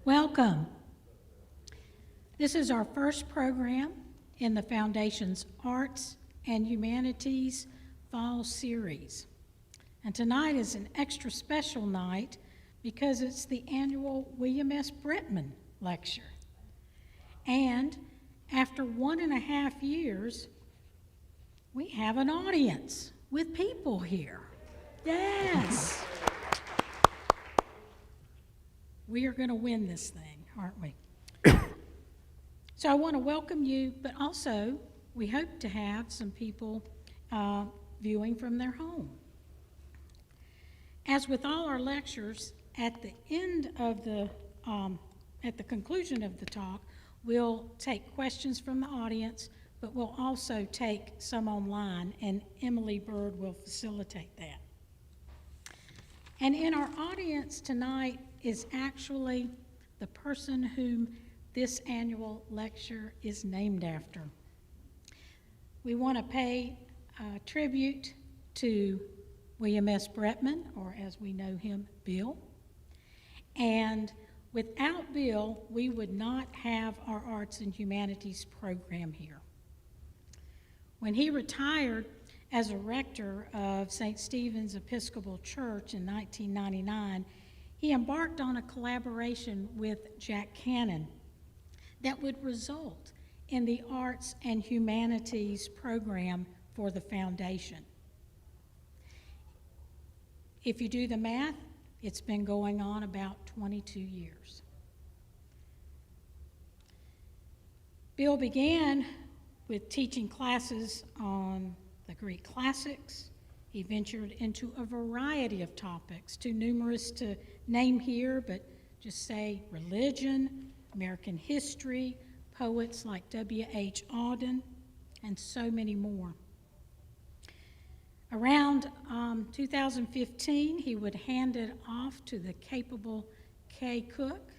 Welcome. This is our first program in the Foundation's Arts and Humanities Fall Series. And tonight is an extra special night because it's the annual William S. Bretman Lecture. And after 1.5 years, we have an audience with people here. Yes. We are going to win this thing, aren't we? So I want to welcome you, but also we hope to have some people viewing from their home. As with all our lectures, at the end of at the conclusion of the talk, we'll take questions from the audience, but we'll also take some online, and Emily Bird will facilitate that. And in our audience tonight is actually the person whom this annual lecture is named after. We want to pay tribute to William S. Bretman, or as we know him, Bill. And without Bill, we would not have our Arts and Humanities program here. When he retired as a rector of St. Stephen's Episcopal Church in 1999, he embarked on a collaboration with Jack Cannon that would result in the Arts and Humanities program for the Foundation. If you do the math, it's been going on about 22 years. Bill began with teaching classes on the Greek classics. He ventured into a variety of topics, too numerous to name here, but just say religion, American history, poets like W.H. Auden, and so many more. Around 2015, he would hand it off to the capable Kay Cook,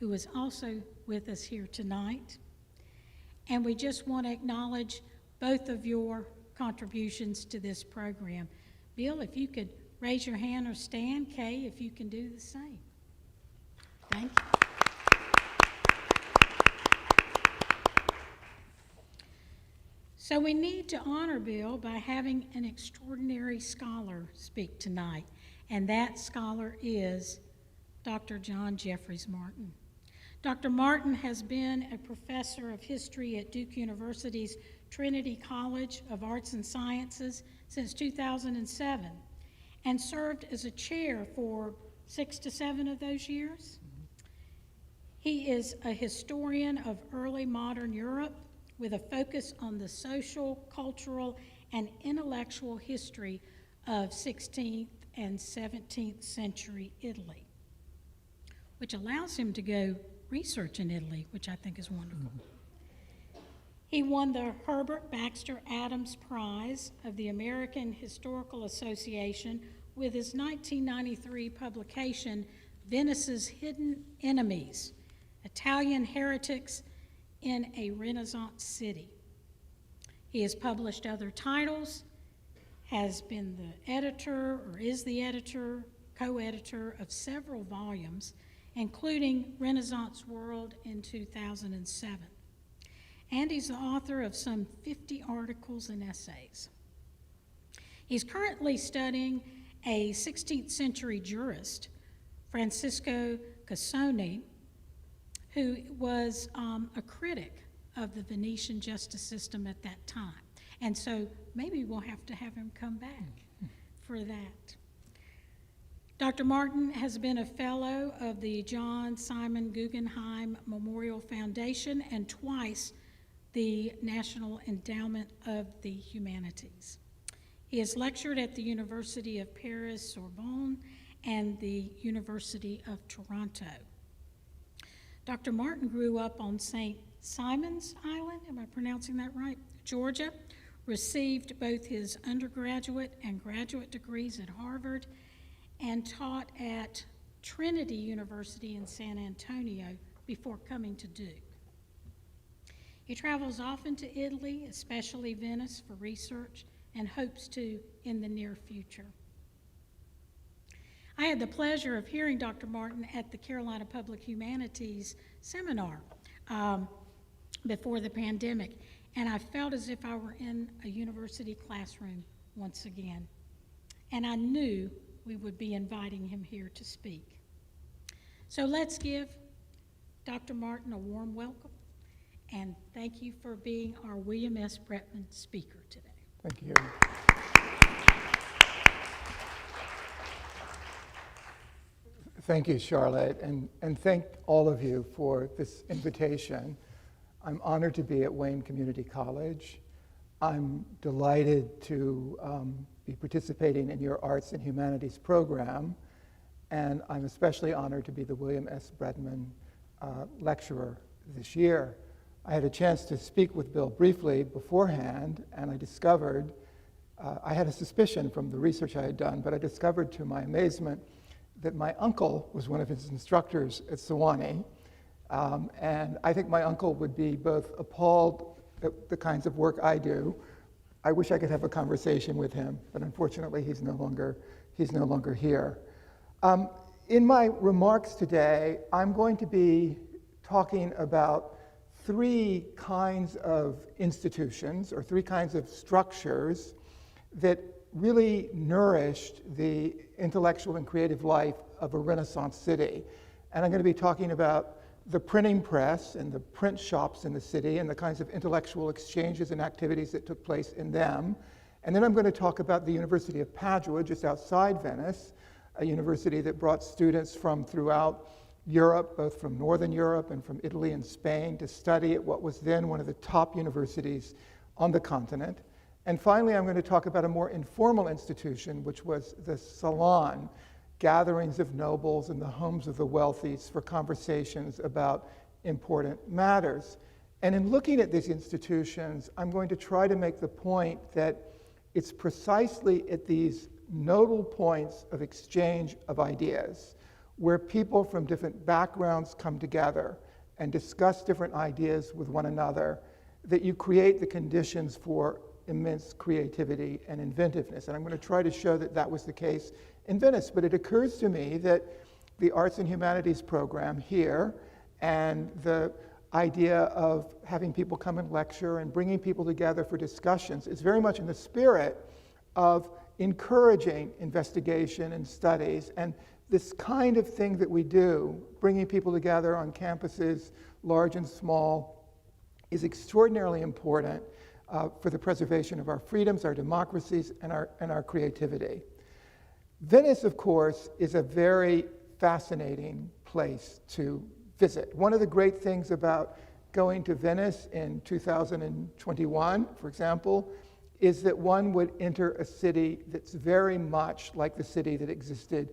who is also with us here tonight. And we just want to acknowledge both of your contributions to this program. Bill, if you could raise your hand or stand. Kay, if you can do the same. Thank you. So we need to honor Bill by having an extraordinary scholar speak tonight, and that scholar is Dr. John Jeffries Martin. Dr. Martin has been a professor of history at Duke University's Trinity College of Arts and Sciences since 2007 and served as a chair for 6 to 7 of those years. He is a historian of early modern Europe with a focus on the social, cultural, and intellectual history of 16th and 17th century Italy, which allows him to go research in Italy, which I think is wonderful. He won the Herbert Baxter Adams Prize of the American Historical Association with his 1993 publication, Venice's Hidden Enemies, Italian Heretics in a Renaissance City. He has published other titles, has been the editor, or is the editor, co-editor of several volumes, including Renaissance World in 2007. And he's the author of some 50 articles and essays. He's currently studying a 16th century jurist, Francesco Casoni, who was a critic of the Venetian justice system at that time. And so maybe we'll have to have him come back for that. Dr. Martin has been a fellow of the John Simon Guggenheim Memorial Foundation and twice the National Endowment of the Humanities. He has lectured at the University of Paris-Sorbonne and the University of Toronto. Dr. Martin grew up on St. Simon's Island, am I pronouncing that right? Georgia, received both his undergraduate and graduate degrees at Harvard, and taught at Trinity University in San Antonio before coming to Duke. He travels often to Italy, especially Venice, for research, and hopes to in the near future. I had the pleasure of hearing Dr. Martin at the Carolina Public Humanities seminar before the pandemic, and I felt as if I were in a university classroom once again. And I knew we would be inviting him here to speak. So let's give Dr. Martin a warm welcome, and thank you for being our William S. Bretman speaker today. Thank you. Thank you, Charlotte, and thank all of you for this invitation. I'm honored to be at Wayne Community College. I'm delighted to be participating in your Arts and Humanities program, and I'm especially honored to be the William S. Bretman lecturer this year. I had a chance to speak with Bill briefly beforehand, and I discovered, I had a suspicion from the research I had done, but I discovered to my amazement that my uncle was one of his instructors at Sewanee. And I think my uncle would be both appalled at the kinds of work I do. I wish I could have a conversation with him, but unfortunately he's no longer here. In my remarks today, I'm going to be talking about three kinds of institutions, or three kinds of structures that really nourished the intellectual and creative life of a Renaissance city. And I'm going to be talking about the printing press and the print shops in the city and the kinds of intellectual exchanges and activities that took place in them. And then I'm going to talk about the University of Padua, just outside Venice, a university that brought students from throughout Europe, both from Northern Europe and from Italy and Spain, to study at what was then one of the top universities on the continent. And finally, I'm going to talk about a more informal institution, which was the salon, gatherings of nobles and the homes of the wealthy for conversations about important matters. And in looking at these institutions, I'm going to try to make the point that it's precisely at these nodal points of exchange of ideas, where people from different backgrounds come together and discuss different ideas with one another, that you create the conditions for immense creativity and inventiveness. And I'm going to try to show that that was the case in Venice. But it occurs to me that the Arts and Humanities program here and the idea of having people come and lecture and bringing people together for discussions is very much in the spirit of encouraging investigation and studies. And this kind of thing that we do, bringing people together on campuses, large and small, is extraordinarily important for the preservation of our freedoms, our democracies, and our creativity. Venice, of course, is a very fascinating place to visit. One of the great things about going to Venice in 2021, for example, is that one would enter a city that's very much like the city that existed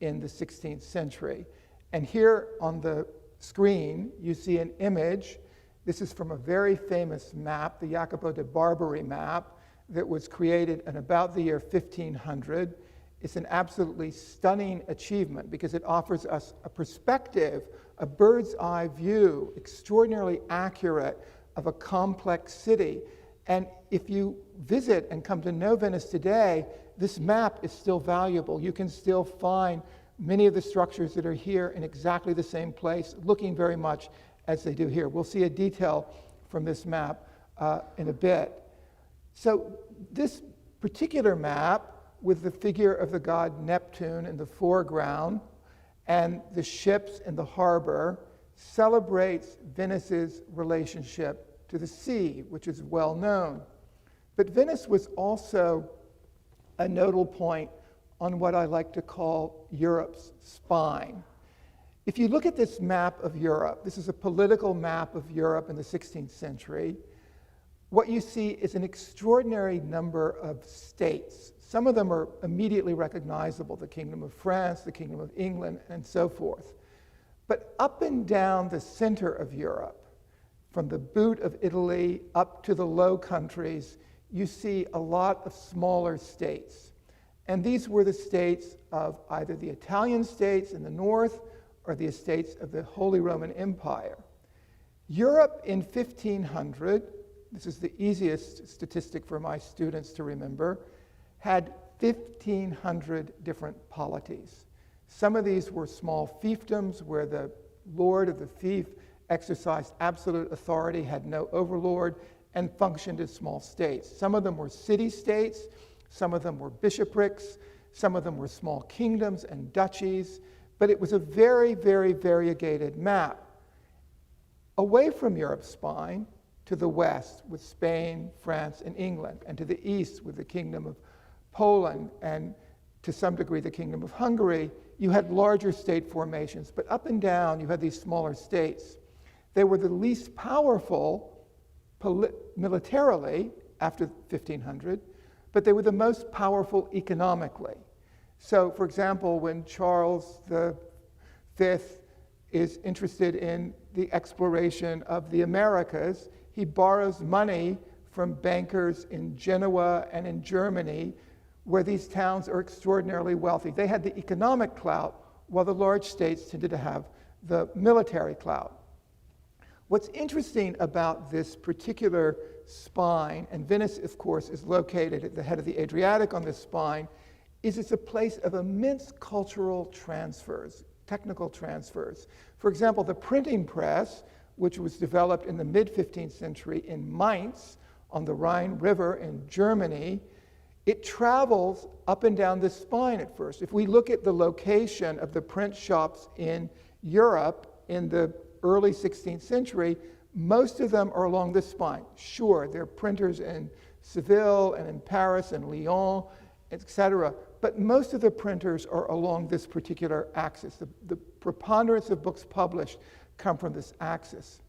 in the 16th century. And here on the screen, you see an image. This is from a very famous map, the Jacopo de Barbari map, that was created in about the year 1500. It's an absolutely stunning achievement because it offers us a perspective, a bird's eye view, extraordinarily accurate of a complex city. And if you visit and come to know Venice today, this map is still valuable. You can still find many of the structures that are here in exactly the same place, looking very much as they do here. We'll see a detail from this map in a bit. So this particular map, with the figure of the god Neptune in the foreground and the ships in the harbor, celebrates Venice's relationship to the sea, which is well known. But Venice was also a nodal point on what I like to call Europe's spine. If you look at this map of Europe, this is a political map of Europe in the 16th century, what you see is an extraordinary number of states. Some of them are immediately recognizable, the Kingdom of France, the Kingdom of England, and so forth. But up and down the center of Europe, from the boot of Italy up to the Low Countries, you see a lot of smaller states. And these were the states of either the Italian states in the north or the states of the Holy Roman Empire. Europe in 1500, this is the easiest statistic for my students to remember, had 1,500 different polities. Some of these were small fiefdoms where the lord of the fief exercised absolute authority, had no overlord, and functioned as small states. Some of them were city-states, some of them were bishoprics, some of them were small kingdoms and duchies, but it was a very, very variegated map. Away from Europe's spine, to the west with Spain, France, and England, and to the east with the Kingdom of Poland, and to some degree the Kingdom of Hungary, you had larger state formations, but up and down you had these smaller states. They were the least powerful militarily after 1500, but they were the most powerful economically. So, for example, when Charles V is interested in the exploration of the Americas, he borrows money from bankers in Genoa and in Germany, where these towns are extraordinarily wealthy. They had the economic clout, while the large states tended to have the military clout. What's interesting about this particular spine, and Venice, of course, is located at the head of the Adriatic on this spine, is it's a place of immense cultural transfers, technical transfers. For example, the printing press, which was developed in the mid-15th century in Mainz on the Rhine River in Germany, it travels up and down this spine at first. If we look at the location of the print shops in Europe in the early 16th century, most of them are along this spine. Sure, there are printers in Seville and in Paris and Lyon, etc., but most of the printers are along this particular axis. The preponderance of books published come from this axis.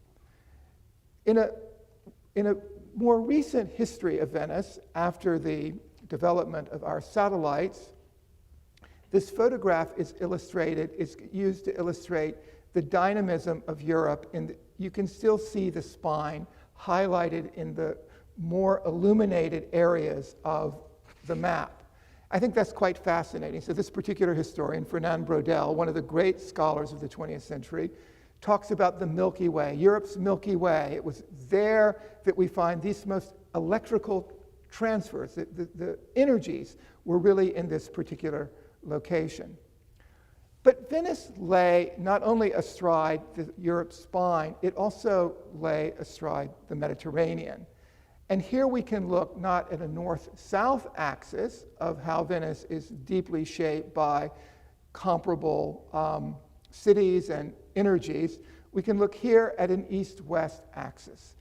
In a more recent history of Venice, after the development of our satellites, this photograph is used to illustrate the dynamism of Europe. You can still see the spine highlighted in the more illuminated areas of the map. I think that's quite fascinating. So this particular historian, Fernand Braudel, one of the great scholars of the 20th century, talks about the Milky Way, Europe's Milky Way. It was there that we find these most electrical transfers. The energies were really in this particular location. But Venice lay not only astride Europe's spine, it also lay astride the Mediterranean. And here we can look not at a north-south axis of how Venice is deeply shaped by comparable cities and energies. We can look here at an east-west axis.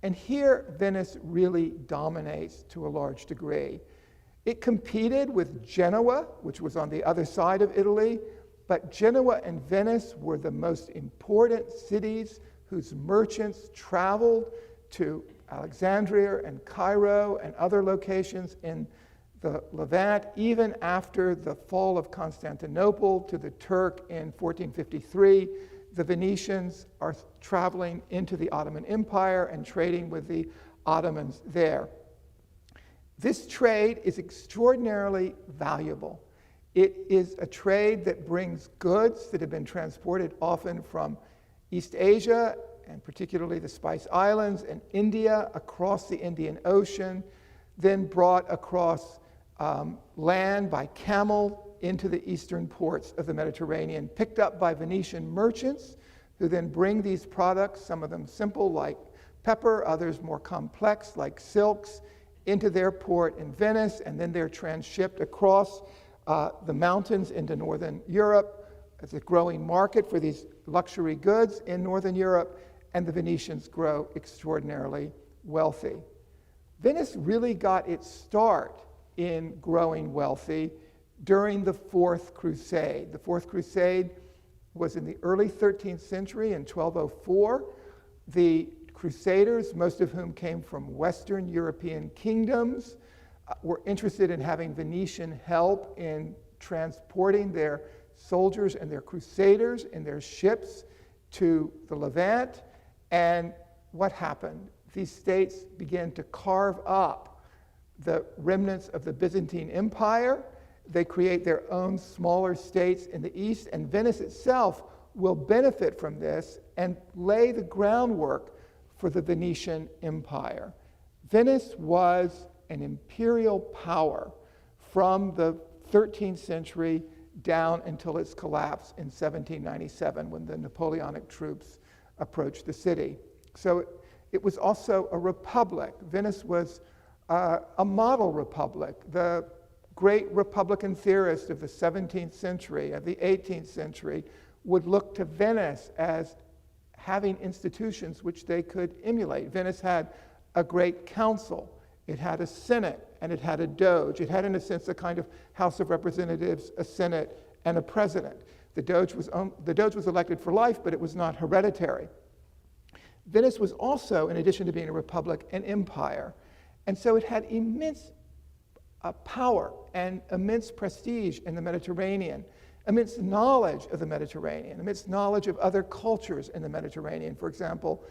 And here, Venice really dominates to a large degree. It competed with Genoa, which was on the other side of Italy, but Genoa and Venice were the most important cities whose merchants traveled to Alexandria and Cairo and other locations in the Levant, even after the fall of Constantinople to the Turk in 1453. The Venetians are traveling into the Ottoman Empire and trading with the Ottomans there. This trade is extraordinarily valuable. It is a trade that brings goods that have been transported often from East Asia, and particularly the Spice Islands and India, across the Indian Ocean, then brought across land by camel into the eastern ports of the Mediterranean, picked up by Venetian merchants, who then bring these products, some of them simple like pepper, others more complex like silks, into their port in Venice, and then they're transshipped across the mountains into Northern Europe. It's a growing market for these luxury goods in Northern Europe, and the Venetians grow extraordinarily wealthy. Venice really got its start in growing wealthy during the Fourth Crusade. The Fourth Crusade was in the early 13th century in 1204. The Crusaders, most of whom came from Western European kingdoms, were interested in having Venetian help in transporting their soldiers and their crusaders in their ships to the Levant. And what happened? These states began to carve up the remnants of the Byzantine Empire. They create their own smaller states in the east, and Venice itself will benefit from this and lay the groundwork for the Venetian Empire. Venice was an imperial power from the 13th century down until its collapse in 1797 when the Napoleonic troops approached the city. So it was also a republic. Venice was a model republic. The great Republican theorist of the 17th century, of the 18th century, would look to Venice as having institutions which they could emulate. Venice had a great council. It had a senate, and it had a doge. It had, in a sense, a kind of House of Representatives, a senate, and a president. The doge was elected for life, but it was not hereditary. Venice was also, in addition to being a republic, an empire. And so it had immense power and immense prestige in the Mediterranean, immense knowledge of the Mediterranean, immense knowledge of other cultures in the Mediterranean. For example,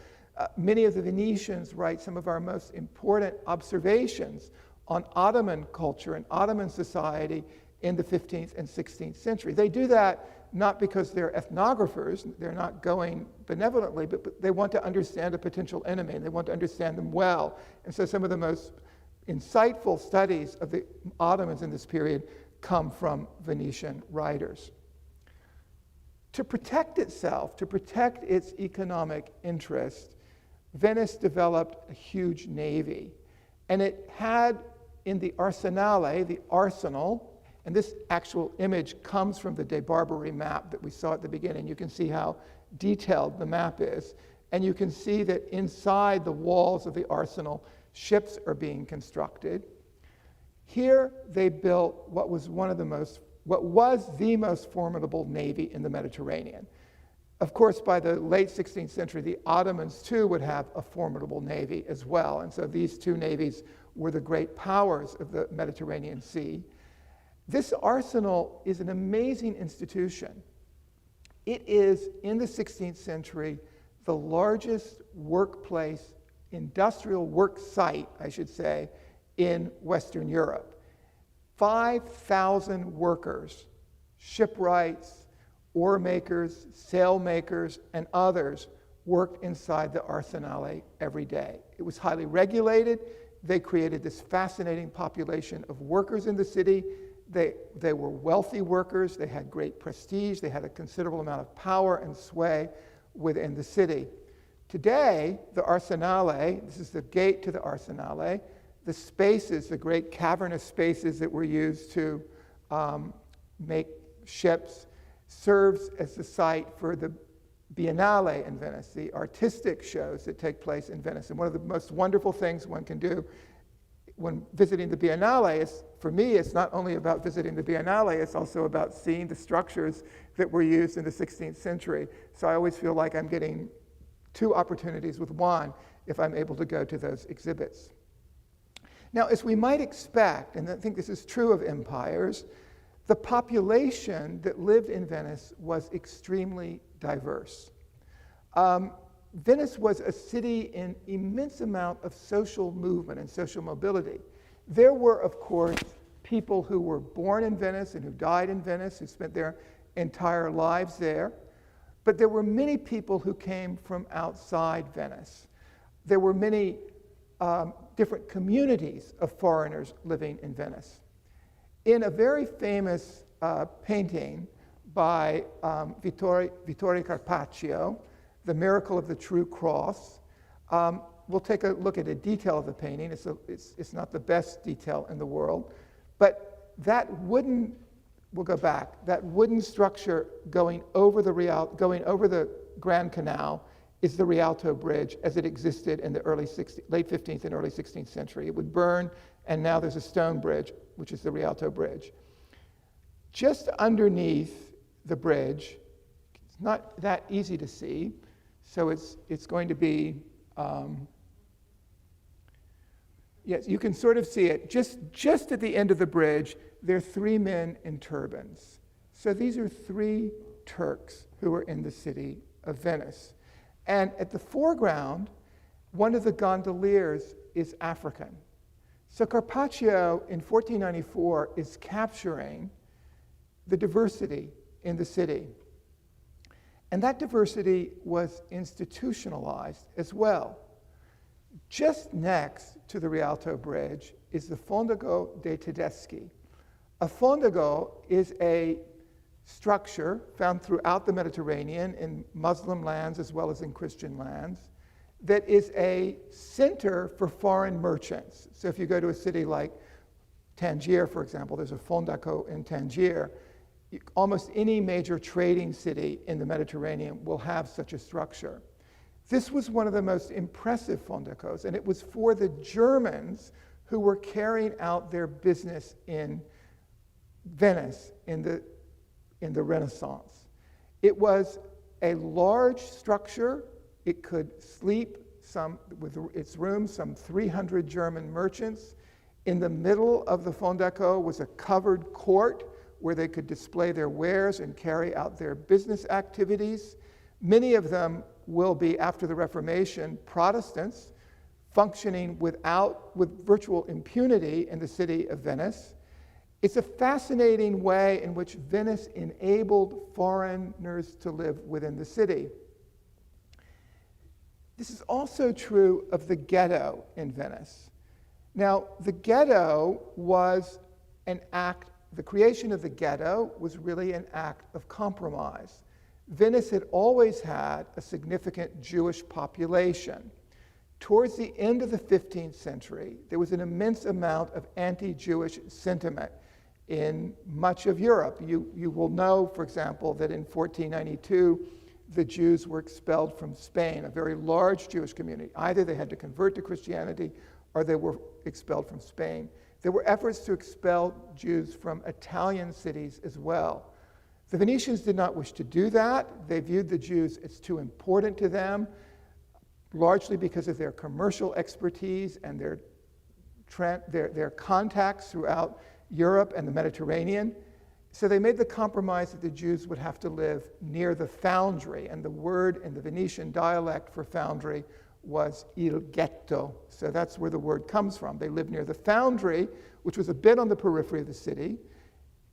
many of the Venetians write some of our most important observations on Ottoman culture and Ottoman society in the 15th and 16th century. They do that not because they're ethnographers, they're not going benevolently, but they want to understand a potential enemy, and they want to understand them well. And so some of the most insightful studies of the Ottomans in this period come from Venetian writers. To protect itself, to protect its economic interest, Venice developed a huge navy. And it had in the Arsenale, the arsenal, and this actual image comes from the De Barbary map that we saw at the beginning. You can see how detailed the map is. And you can see that inside the walls of the arsenal, ships are being constructed. Here they built what was the most formidable navy in the Mediterranean. Of course, by the late 16th century, the Ottomans too would have a formidable navy as well. And so these two navies were the great powers of the Mediterranean Sea. This arsenal is an amazing institution. It is, in the 16th century, the largest workplace, industrial work site, I should say, in Western Europe. 5,000 workers, shipwrights, oar makers, sail makers, and others worked inside the Arsenale every day. It was highly regulated. They created this fascinating population of workers in the city. They were wealthy workers. They had great prestige. They had a considerable amount of power and sway within the city. Today, the Arsenale, this is the gate to the Arsenale, the spaces, the great cavernous spaces that were used to make ships, serves as the site for the Biennale in Venice, the artistic shows that take place in Venice. And one of the most wonderful things one can do when visiting the Biennale is, for me, it's not only about visiting the Biennale, it's also about seeing the structures that were used in the 16th century. So I always feel like I'm getting two opportunities with one if I'm able to go to those exhibits. Now, as we might expect, and I think this is true of empires, the population that lived in Venice was extremely diverse. Venice was a city in immense amount of social movement and social mobility. There were, of course, people who were born in Venice and who died in Venice, who spent their entire lives there. But there were many people who came from outside Venice. There were many different communities of foreigners living in Venice. In a very famous painting by Vittore Carpaccio, The Miracle of the True Cross, we'll take a look at a detail of the painting. It's not the best detail in the world, but that wooden, we'll go back, that wooden structure going over the Grand Canal is the Rialto Bridge as it existed in the late 15th and early 16th century. It would burn, and now there's a stone bridge, which is the Rialto Bridge. Just underneath the bridge, it's not that easy to see, so it's going to be, yes, you can sort of see it. Just at the end of the bridge, there are three men in turbans. So these are three Turks who were in the city of Venice. And at the foreground, one of the gondoliers is African. So Carpaccio in 1494 is capturing the diversity in the city. And that diversity was institutionalized as well. Just next to the Rialto Bridge is the Fondaco dei Tedeschi. A fondaco is a structure found throughout the Mediterranean in Muslim lands as well as in Christian lands that is a center for foreign merchants. So if you go to a city like Tangier, for example, there's a Fondaco in Tangier. Almost any major trading city in the Mediterranean will have such a structure. This was one of the most impressive Fondacos, and it was for the Germans who were carrying out their business in Venice in the Renaissance. It was a large structure. It could sleep with its rooms, some 300 German merchants. In the middle of the Fondaco was a covered court where they could display their wares and carry out their business activities. Many of them will be, after the Reformation, Protestants, functioning with virtual impunity in the city of Venice. It's a fascinating way in which Venice enabled foreigners to live within the city. This is also true of the Ghetto in Venice. Now, the Ghetto was an act, the creation of the Ghetto was really an act of compromise. Venice had always had a significant Jewish population. Towards the end of the 15th century, there was an immense amount of anti-Jewish sentiment in much of Europe. You will know, for example, that in 1492, the Jews were expelled from Spain, a very large Jewish community. Either they had to convert to Christianity or they were expelled from Spain. There were efforts to expel Jews from Italian cities as well. The Venetians did not wish to do that. They viewed the Jews as too important to them, largely because of their commercial expertise and their contacts throughout Europe and the Mediterranean. So they made the compromise that the Jews would have to live near the foundry, and the word in the Venetian dialect for foundry was il ghetto. So that's where the word comes from. They lived near the foundry, which was a bit on the periphery of the city.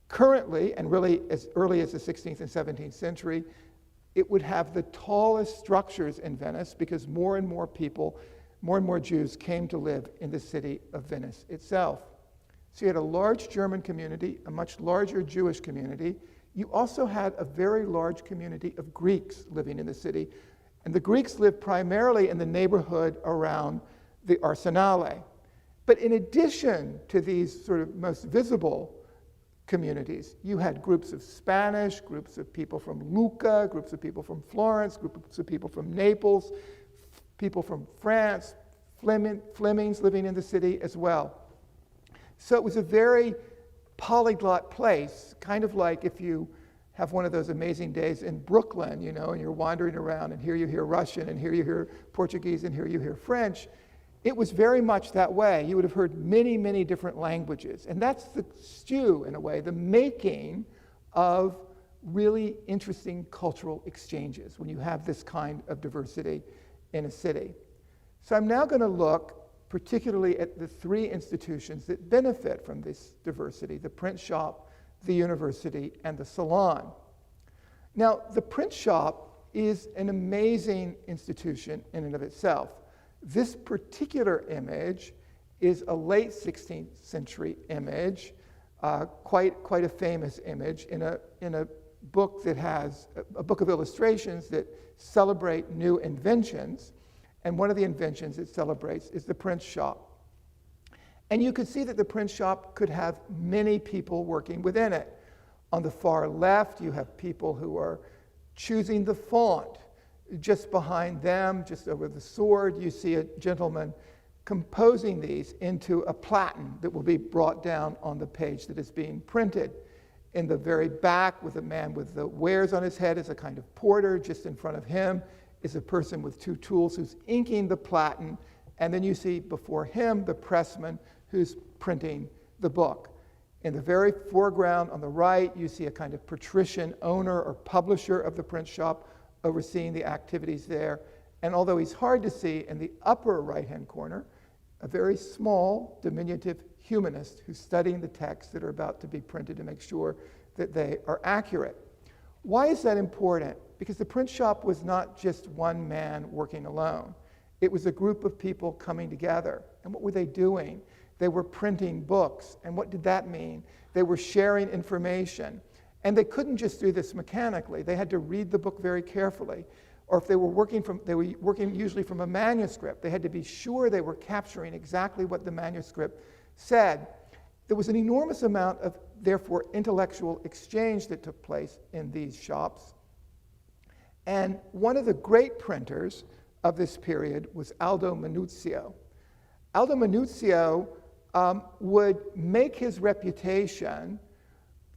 Currently, and really as early as the 16th and 17th century, it would have the tallest structures in Venice because more and more Jews came to live in the city of Venice itself. So you had a large German community, a much larger Jewish community. You also had a very large community of Greeks living in the city. And the Greeks lived primarily in the neighborhood around the Arsenale. But in addition to these sort of most visible communities, you had groups of Spanish, groups of people from Lucca, groups of people from Florence, groups of people from Naples, people from France, Flemings living in the city as well. So it was a very polyglot place, kind of like if you have one of those amazing days in Brooklyn, you know, and you're wandering around and here you hear Russian and here you hear Portuguese and here you hear French. It was very much that way. You would have heard many, many different languages. And that's the stew, in a way, the making of really interesting cultural exchanges when you have this kind of diversity in a city. So I'm now going to look particularly at the three institutions that benefit from this diversity: the print shop, the university, and the salon. Now, the print shop is an amazing institution in and of itself. This particular image is a late 16th century image, quite a famous image in a book that has a book of illustrations that celebrate new inventions. And one of the inventions it celebrates is the print shop. And you could see that the print shop could have many people working within it. On the far left, you have people who are choosing the font. Just behind them, just over the sword, you see a gentleman composing these into a platen that will be brought down on the page that is being printed. In the very back, with a man with the wares on his head, is a kind of porter. Just in front of him is a person with two tools who's inking the platen. And then you see before him the pressman who's printing the book. In the very foreground on the right, you see a kind of patrician owner or publisher of the print shop overseeing the activities there. And although he's hard to see, in the upper right-hand corner, a very small, diminutive humanist who's studying the texts that are about to be printed to make sure that they are accurate. Why is that important? Because the print shop was not just one man working alone. It was a group of people coming together. And what were they doing? They were printing books. And what did that mean? They were sharing information. And they couldn't just do this mechanically. They had to read the book very carefully. Or if they were working usually from a manuscript. They had to be sure they were capturing exactly what the manuscript said. There was an enormous amount of, therefore, intellectual exchange that took place in these shops. And one of the great printers of this period was Aldo Manuzio. Aldo Manuzio would make his reputation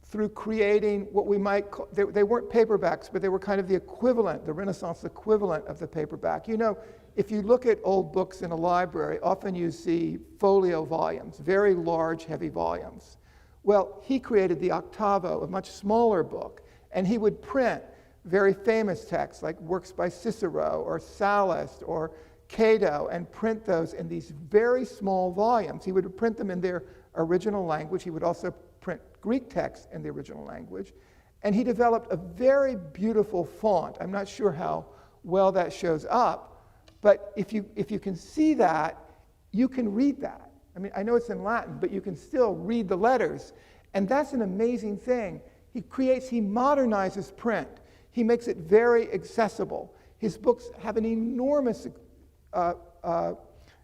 through creating what we might call, they weren't paperbacks, but they were kind of the equivalent, the Renaissance equivalent of the paperback. You know, if you look at old books in a library, often you see folio volumes, very large, heavy volumes. Well, he created the octavo, a much smaller book, and he would print very famous texts like works by Cicero or Sallust or Cato, and print those in these very small volumes. He would print them in their original language. He would also print Greek text in the original language. And he developed a very beautiful font. I'm not sure how well that shows up, but if you can see that, you can read that. I mean, I know it's in Latin, but you can still read the letters. And that's an amazing thing. He modernizes print. He makes it very accessible. His books have an enormous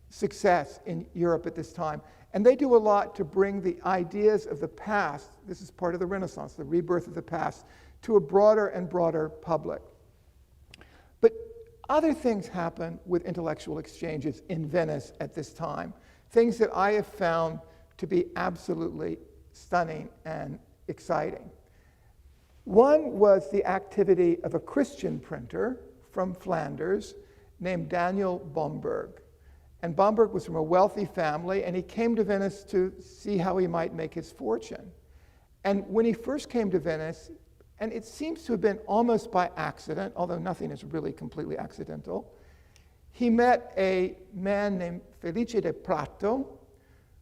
success in Europe at this time. And they do a lot to bring the ideas of the past, this is part of the Renaissance, the rebirth of the past, to a broader and broader public. But other things happen with intellectual exchanges in Venice at this time, things that I have found to be absolutely stunning and exciting. One was the activity of a Christian printer from Flanders named Daniel Bomberg. And Bomberg was from a wealthy family, and he came to Venice to see how he might make his fortune. And when he first came to Venice, and it seems to have been almost by accident, although nothing is really completely accidental, he met a man named Felice de Prato,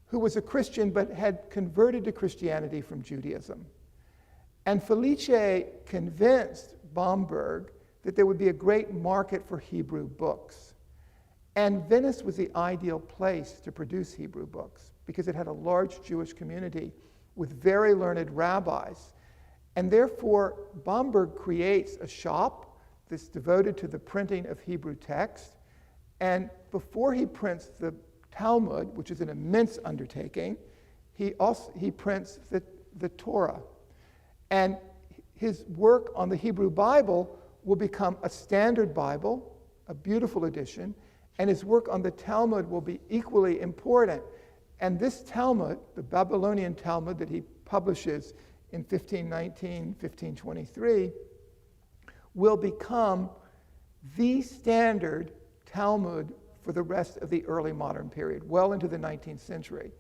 who was a Christian but had converted to Christianity from Judaism. And Felice convinced Bomberg that there would be a great market for Hebrew books. And Venice was the ideal place to produce Hebrew books because it had a large Jewish community with very learned rabbis. And therefore, Bomberg creates a shop that's devoted to the printing of Hebrew text. And before he prints the Talmud, which is an immense undertaking, he prints the Torah. And his work on the Hebrew Bible will become a standard Bible, a beautiful edition, and his work on the Talmud will be equally important. And this Talmud, the Babylonian Talmud that he publishes in 1519, 1523, will become the standard Talmud for the rest of the early modern period, well into the 19th century.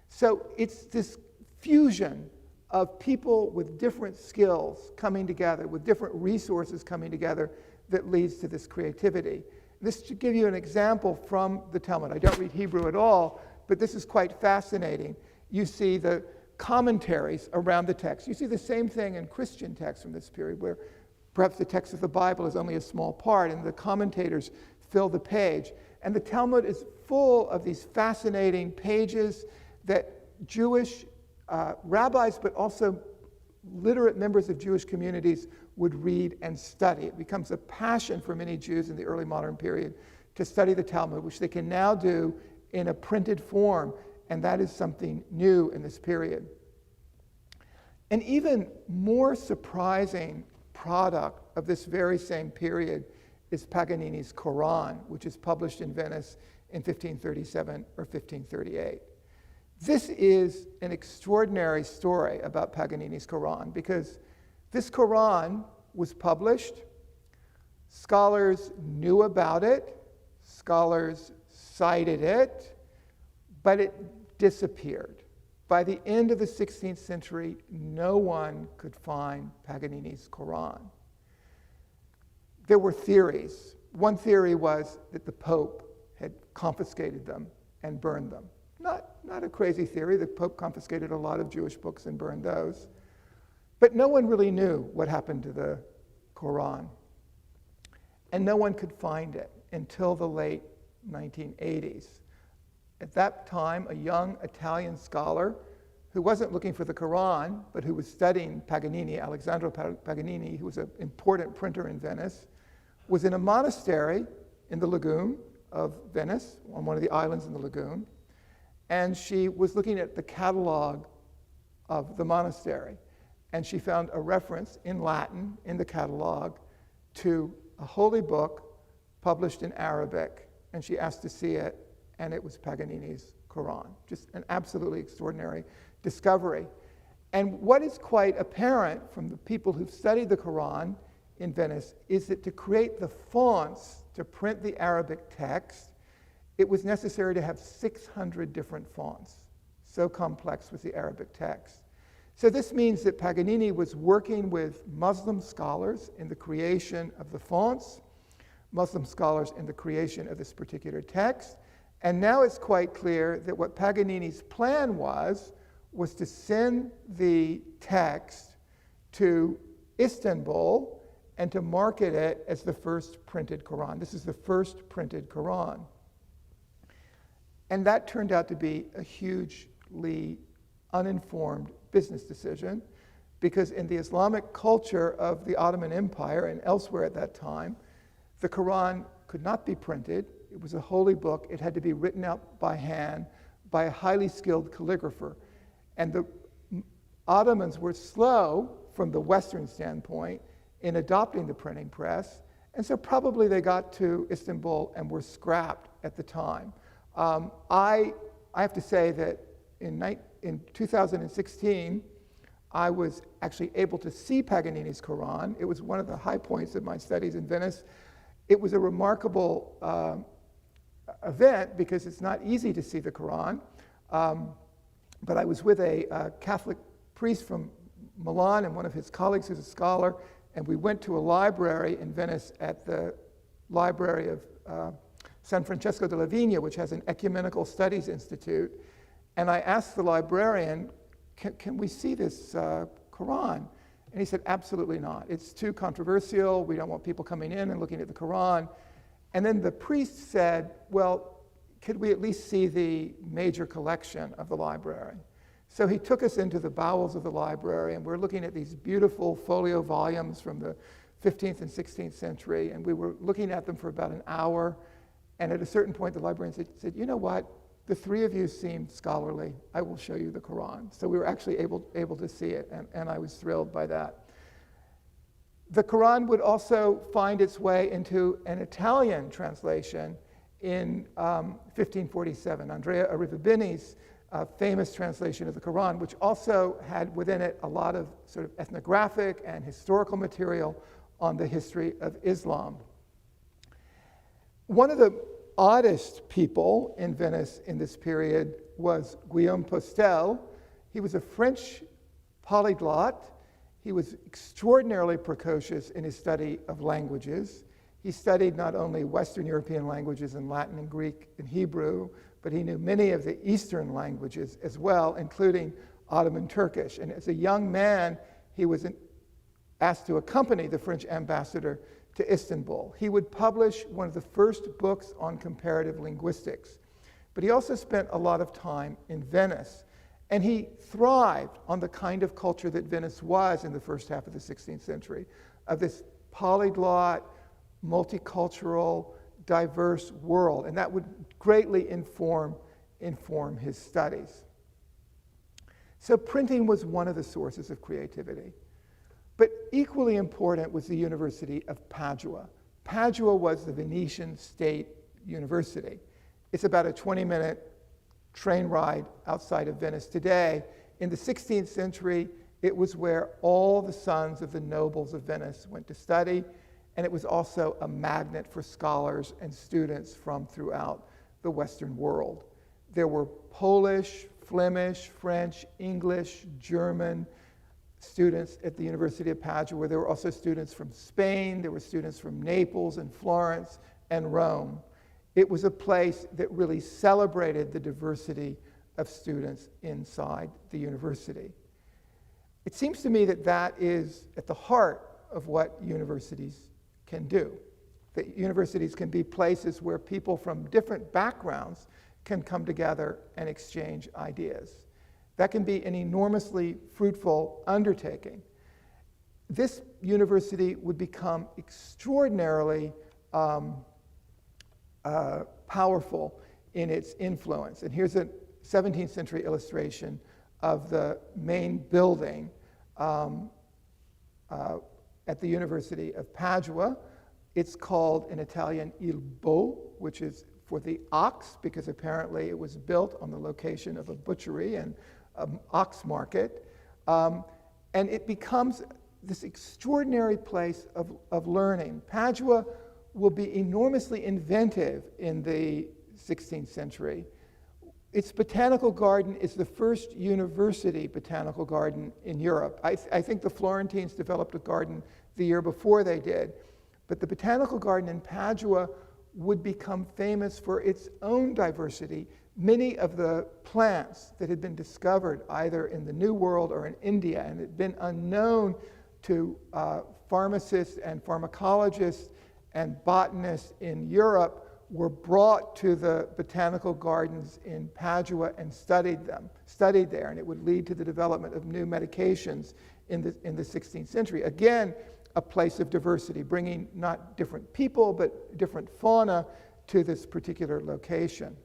So it's this fusion of people with different skills coming together, with different resources coming together, that leads to this creativity. This should give you an example from the Talmud. I don't read Hebrew at all, but this is quite fascinating. You see the commentaries around the text. You see the same thing in Christian texts from this period, where perhaps the text of the Bible is only a small part, and the commentators fill the page. And the Talmud is full of these fascinating pages that Jewish rabbis, but also literate members of Jewish communities would read and study. It becomes a passion for many Jews in the early modern period to study the Talmud, which they can now do in a printed form, and that is something new in this period. An even more surprising product of this very same period is Paganini's Qu'ran, which is published in Venice in 1537 or 1538. This is an extraordinary story about Paganini's Qu'ran, because this Qu'ran was published, scholars knew about it, scholars cited it, but it disappeared. By the end of the 16th century, no one could find Paganini's Qu'ran. There were theories. One theory was that the Pope had confiscated them and burned them. Not a crazy theory. The Pope confiscated a lot of Jewish books and burned those. But no one really knew what happened to the Qu'ran. And no one could find it until the late 1980s. At that time, a young Italian scholar who wasn't looking for the Quran, but who was studying Paganini, Alessandro Paganini, who was an important printer in Venice, was in a monastery in the lagoon of Venice, on one of the islands in the lagoon, and she was looking at the catalog of the monastery, and she found a reference in Latin in the catalog to a holy book published in Arabic, and she asked to see it, and it was Paganini's Quran. Just an absolutely extraordinary discovery. And what is quite apparent from the people who've studied the Quran in Venice is that to create the fonts to print the Arabic text, it was necessary to have 600 different fonts. So complex was the Arabic text. So this means that Paganini was working with Muslim scholars in the creation of the fonts, Muslim scholars in the creation of this particular text, and now it's quite clear that what Paganini's plan was to send the text to Istanbul and to market it as the first printed Quran. This is the first printed Quran. And that turned out to be a hugely uninformed business decision, because in the Islamic culture of the Ottoman Empire and elsewhere at that time, the Quran could not be printed. It was a holy book. It had to be written out by hand by a highly skilled calligrapher. And the Ottomans were slow, from the Western standpoint, in adopting the printing press, and so probably they got to Istanbul and were scrapped at the time. I have to say that in 2016, I was actually able to see Paganini's Quran. It was one of the high points of my studies in Venice. It was a remarkable event because it's not easy to see the Quran. But I was with a Catholic priest from Milan and one of his colleagues who's a scholar, and we went to a library in Venice at the Library of San Francesco della Vigna, which has an ecumenical studies institute. And I asked the librarian, can we see this Quran? And he said, absolutely not. It's too controversial. We don't want people coming in and looking at the Quran. And then the priest said, well, could we at least see the major collection of the library? So he took us into the bowels of the library, and we're looking at these beautiful folio volumes from the 15th and 16th century, and we were looking at them for about an hour. And at a certain point, the librarian said, you know what? The three of you seem scholarly. I will show you the Quran. So we were actually able to see it, and I was thrilled by that. The Quran would also find its way into an Italian translation in 1547, Andrea Arrivabene's famous translation of the Quran, which also had within it a lot of sort of ethnographic and historical material on the history of Islam. One of the oddest people in Venice in this period was Guillaume Postel. He was a French polyglot. He was extraordinarily precocious in his study of languages. He studied not only Western European languages in Latin and Greek and Hebrew, but he knew many of the Eastern languages as well, including Ottoman Turkish. And as a young man, he was asked to accompany the French ambassador to Istanbul. He would publish one of the first books on comparative linguistics. But he also spent a lot of time in Venice. And he thrived on the kind of culture that Venice was in the first half of the 16th century, of this polyglot, multicultural, diverse world. And that would greatly inform his studies. So printing was one of the sources of creativity. But equally important was the University of Padua. Padua was the Venetian state university. It's about a 20-minute train ride outside of Venice today. In the 16th century, it was where all the sons of the nobles of Venice went to study, and it was also a magnet for scholars and students from throughout the Western world. There were Polish, Flemish, French, English, German students at the University of Padua. There were also students from Spain. There were students from Naples and Florence and Rome. It was a place that really celebrated the diversity of students inside the university. It seems to me that that is at the heart of what universities can do. That universities can be places where people from different backgrounds can come together and exchange ideas. That can be an enormously fruitful undertaking. This university would become extraordinarily powerful in its influence. And here's a 17th century illustration of the main building at the University of Padua. It's called in Italian Il Bo, which is for the ox, because apparently it was built on the location of a butchery and ox market. And it becomes this extraordinary place of learning. Padua will be enormously inventive in the 16th century. Its botanical garden is the first university botanical garden in Europe. I think the Florentines developed a garden the year before they did. But the botanical garden in Padua would become famous for its own diversity. Many of the plants that had been discovered either in the New World or in India and had been unknown to pharmacists and pharmacologists and botanists in Europe were brought to the botanical gardens in Padua and studied there, and it would lead to the development of new medications in the 16th century. Again, a place of diversity, bringing not different people, but different fauna to this particular location.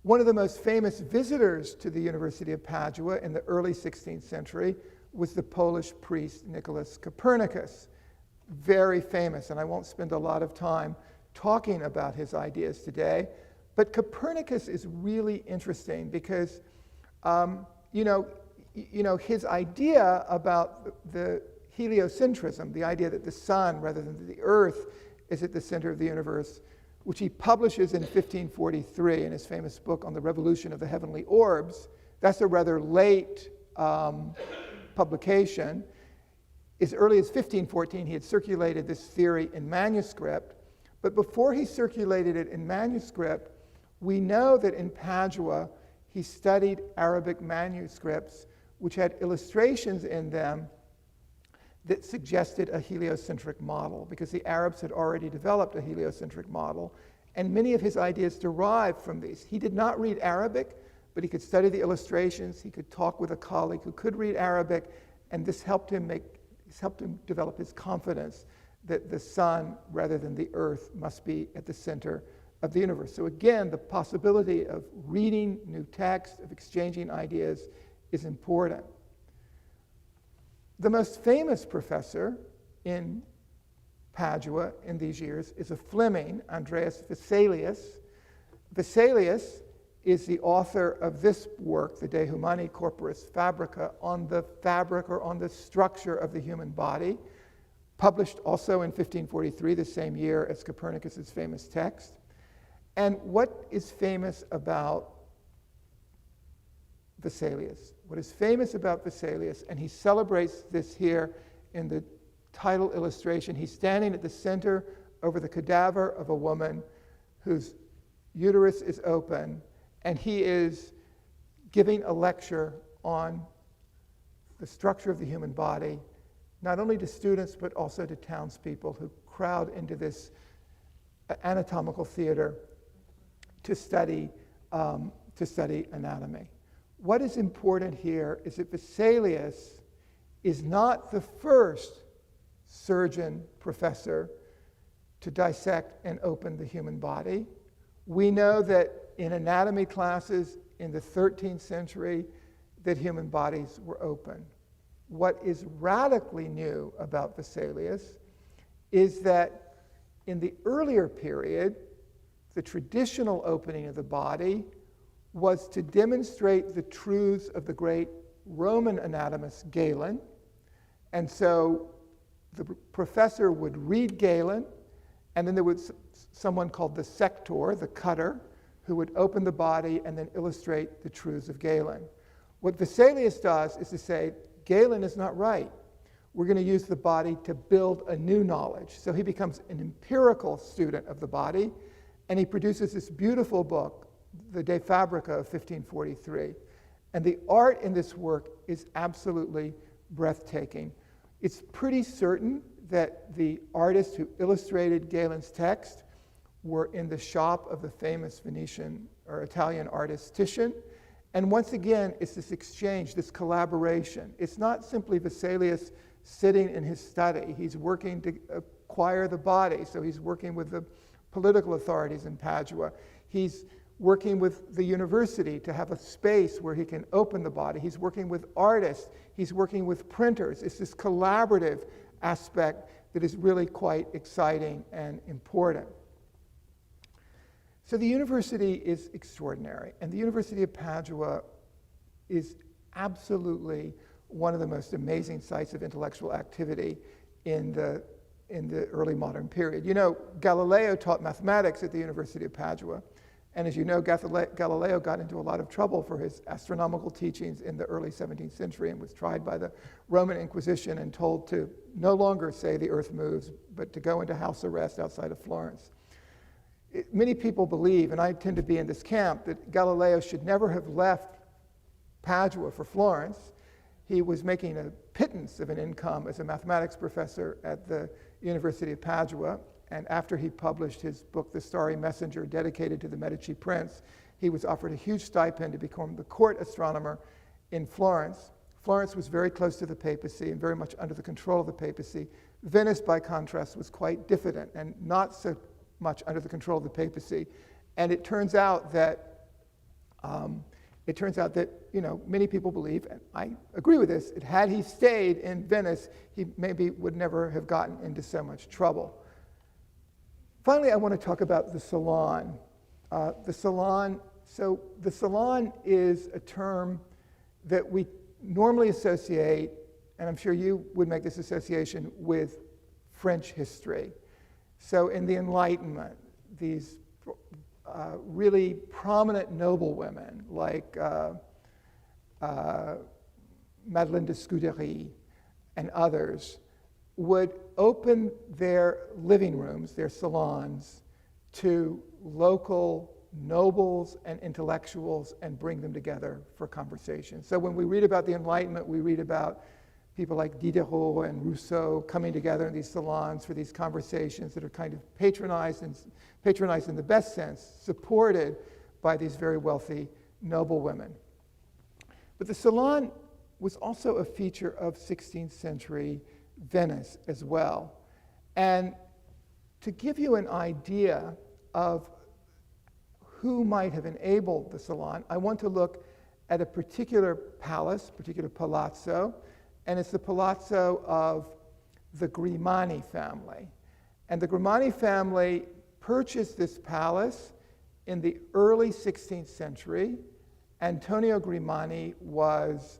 One of the most famous visitors to the University of Padua in the early 16th century was the Polish priest Nicholas Copernicus. Very famous, and I won't spend a lot of time talking about his ideas today, but Copernicus is really interesting because, his idea about the heliocentrism, the idea that the sun rather than the earth is at the center of the universe, which he publishes in 1543 in his famous book on the revolution of the heavenly orbs. That's a rather late publication. As early as 1514, he had circulated this theory in manuscript. But before he circulated it in manuscript, we know that in Padua, he studied Arabic manuscripts which had illustrations in them that suggested a heliocentric model, because the Arabs had already developed a heliocentric model, and many of his ideas derived from these. He did not read Arabic, but he could study the illustrations, he could talk with a colleague who could read Arabic, and this helped him develop his confidence that the sun, rather than the earth, must be at the center of the universe. So again, the possibility of reading new text, of exchanging ideas, is important. The most famous professor in Padua in these years is a Fleming, Andreas Vesalius. Vesalius is the author of this work, the De Humani Corporis Fabrica, on the fabric or on the structure of the human body, published also in 1543, the same year as Copernicus's famous text. And what is famous about Vesalius? What is famous about Vesalius, and he celebrates this here in the title illustration, he's standing at the center over the cadaver of a woman whose uterus is open, and he is giving a lecture on the structure of the human body, not only to students, but also to townspeople who crowd into this anatomical theater to study anatomy. What is important here is that Vesalius is not the first surgeon professor to dissect and open the human body. We know that in anatomy classes in the 13th century that human bodies were open. What is radically new about Vesalius is that in the earlier period, the traditional opening of the body was to demonstrate the truths of the great Roman anatomist Galen. And so the professor would read Galen, and then there was someone called the sector, the cutter, who would open the body and then illustrate the truths of Galen. What Vesalius does is to say, Galen is not right. We're going to use the body to build a new knowledge. So he becomes an empirical student of the body, and he produces this beautiful book, the De Fabrica of 1543. And the art in this work is absolutely breathtaking. It's pretty certain that the artists who illustrated Galen's text were in the shop of the famous Venetian or Italian artist Titian, And once again, it's this exchange, this collaboration. It's not simply Vesalius sitting in his study. He's working to acquire the body, so he's working with the political authorities in Padua. He's working with the university to have a space where he can open the body. He's working with artists. He's working with printers. It's this collaborative aspect that is really quite exciting and important. So the university is extraordinary, and the University of Padua is absolutely one of the most amazing sites of intellectual activity in the early modern period. You know, Galileo taught mathematics at the University of Padua, and as you know, Galileo got into a lot of trouble for his astronomical teachings in the early 17th century and was tried by the Roman Inquisition and told to no longer say the earth moves, but to go into house arrest outside of Florence. Many people believe, and I tend to be in this camp, that Galileo should never have left Padua for Florence. He was making a pittance of an income as a mathematics professor at the University of Padua, and after he published his book, The Starry Messenger, dedicated to the Medici prince, he was offered a huge stipend to become the court astronomer in Florence. Florence was very close to the papacy and very much under the control of the papacy. Venice, by contrast, was quite diffident and not so much under the control of the papacy. And it turns out that you know, many people believe, and I agree with this, that had he stayed in Venice, he maybe would never have gotten into so much trouble. Finally, I want to talk about the salon. The salon is a term that we normally associate, and I'm sure you would make this association, with French history. So in the Enlightenment, these really prominent noblewomen like Madeleine de Scudéry and others would open their living rooms, their salons, to local nobles and intellectuals and bring them together for conversation. So when we read about the Enlightenment, we read about people like Diderot and Rousseau coming together in these salons for these conversations that are kind of patronized in the best sense, supported by these very wealthy noblewomen. But the salon was also a feature of 16th century Venice as well. And to give you an idea of who might have enabled the salon, I want to look at a particular palace, particular palazzo, and it's the palazzo of the Grimani family. And the Grimani family purchased this palace in the early 16th century. Antonio Grimani was,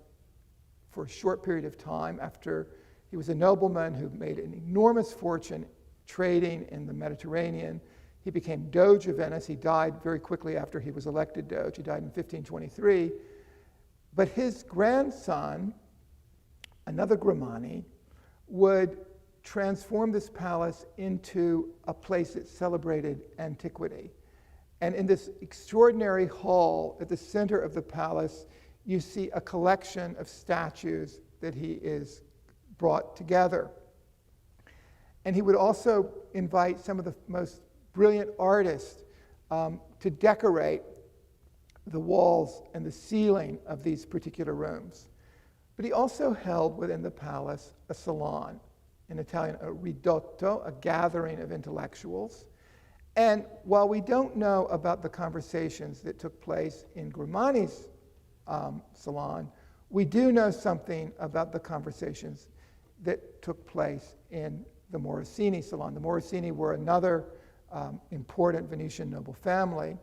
for a short period of time, after he was a nobleman who made an enormous fortune trading in the Mediterranean. He became Doge of Venice. He died very quickly after he was elected Doge. He died in 1523. But his grandson, another Grimani, would transform this palace into a place that celebrated antiquity. And in this extraordinary hall at the center of the palace, you see a collection of statues that he is brought together. And he would also invite some of the most brilliant artists to decorate the walls and the ceiling of these particular rooms. But he also held within the palace a salon, in Italian, a ridotto, a gathering of intellectuals. And while we don't know about the conversations that took place in Grimani's salon, we do know something about the conversations that took place in the Morosini salon. The Morosini were another important Venetian noble family.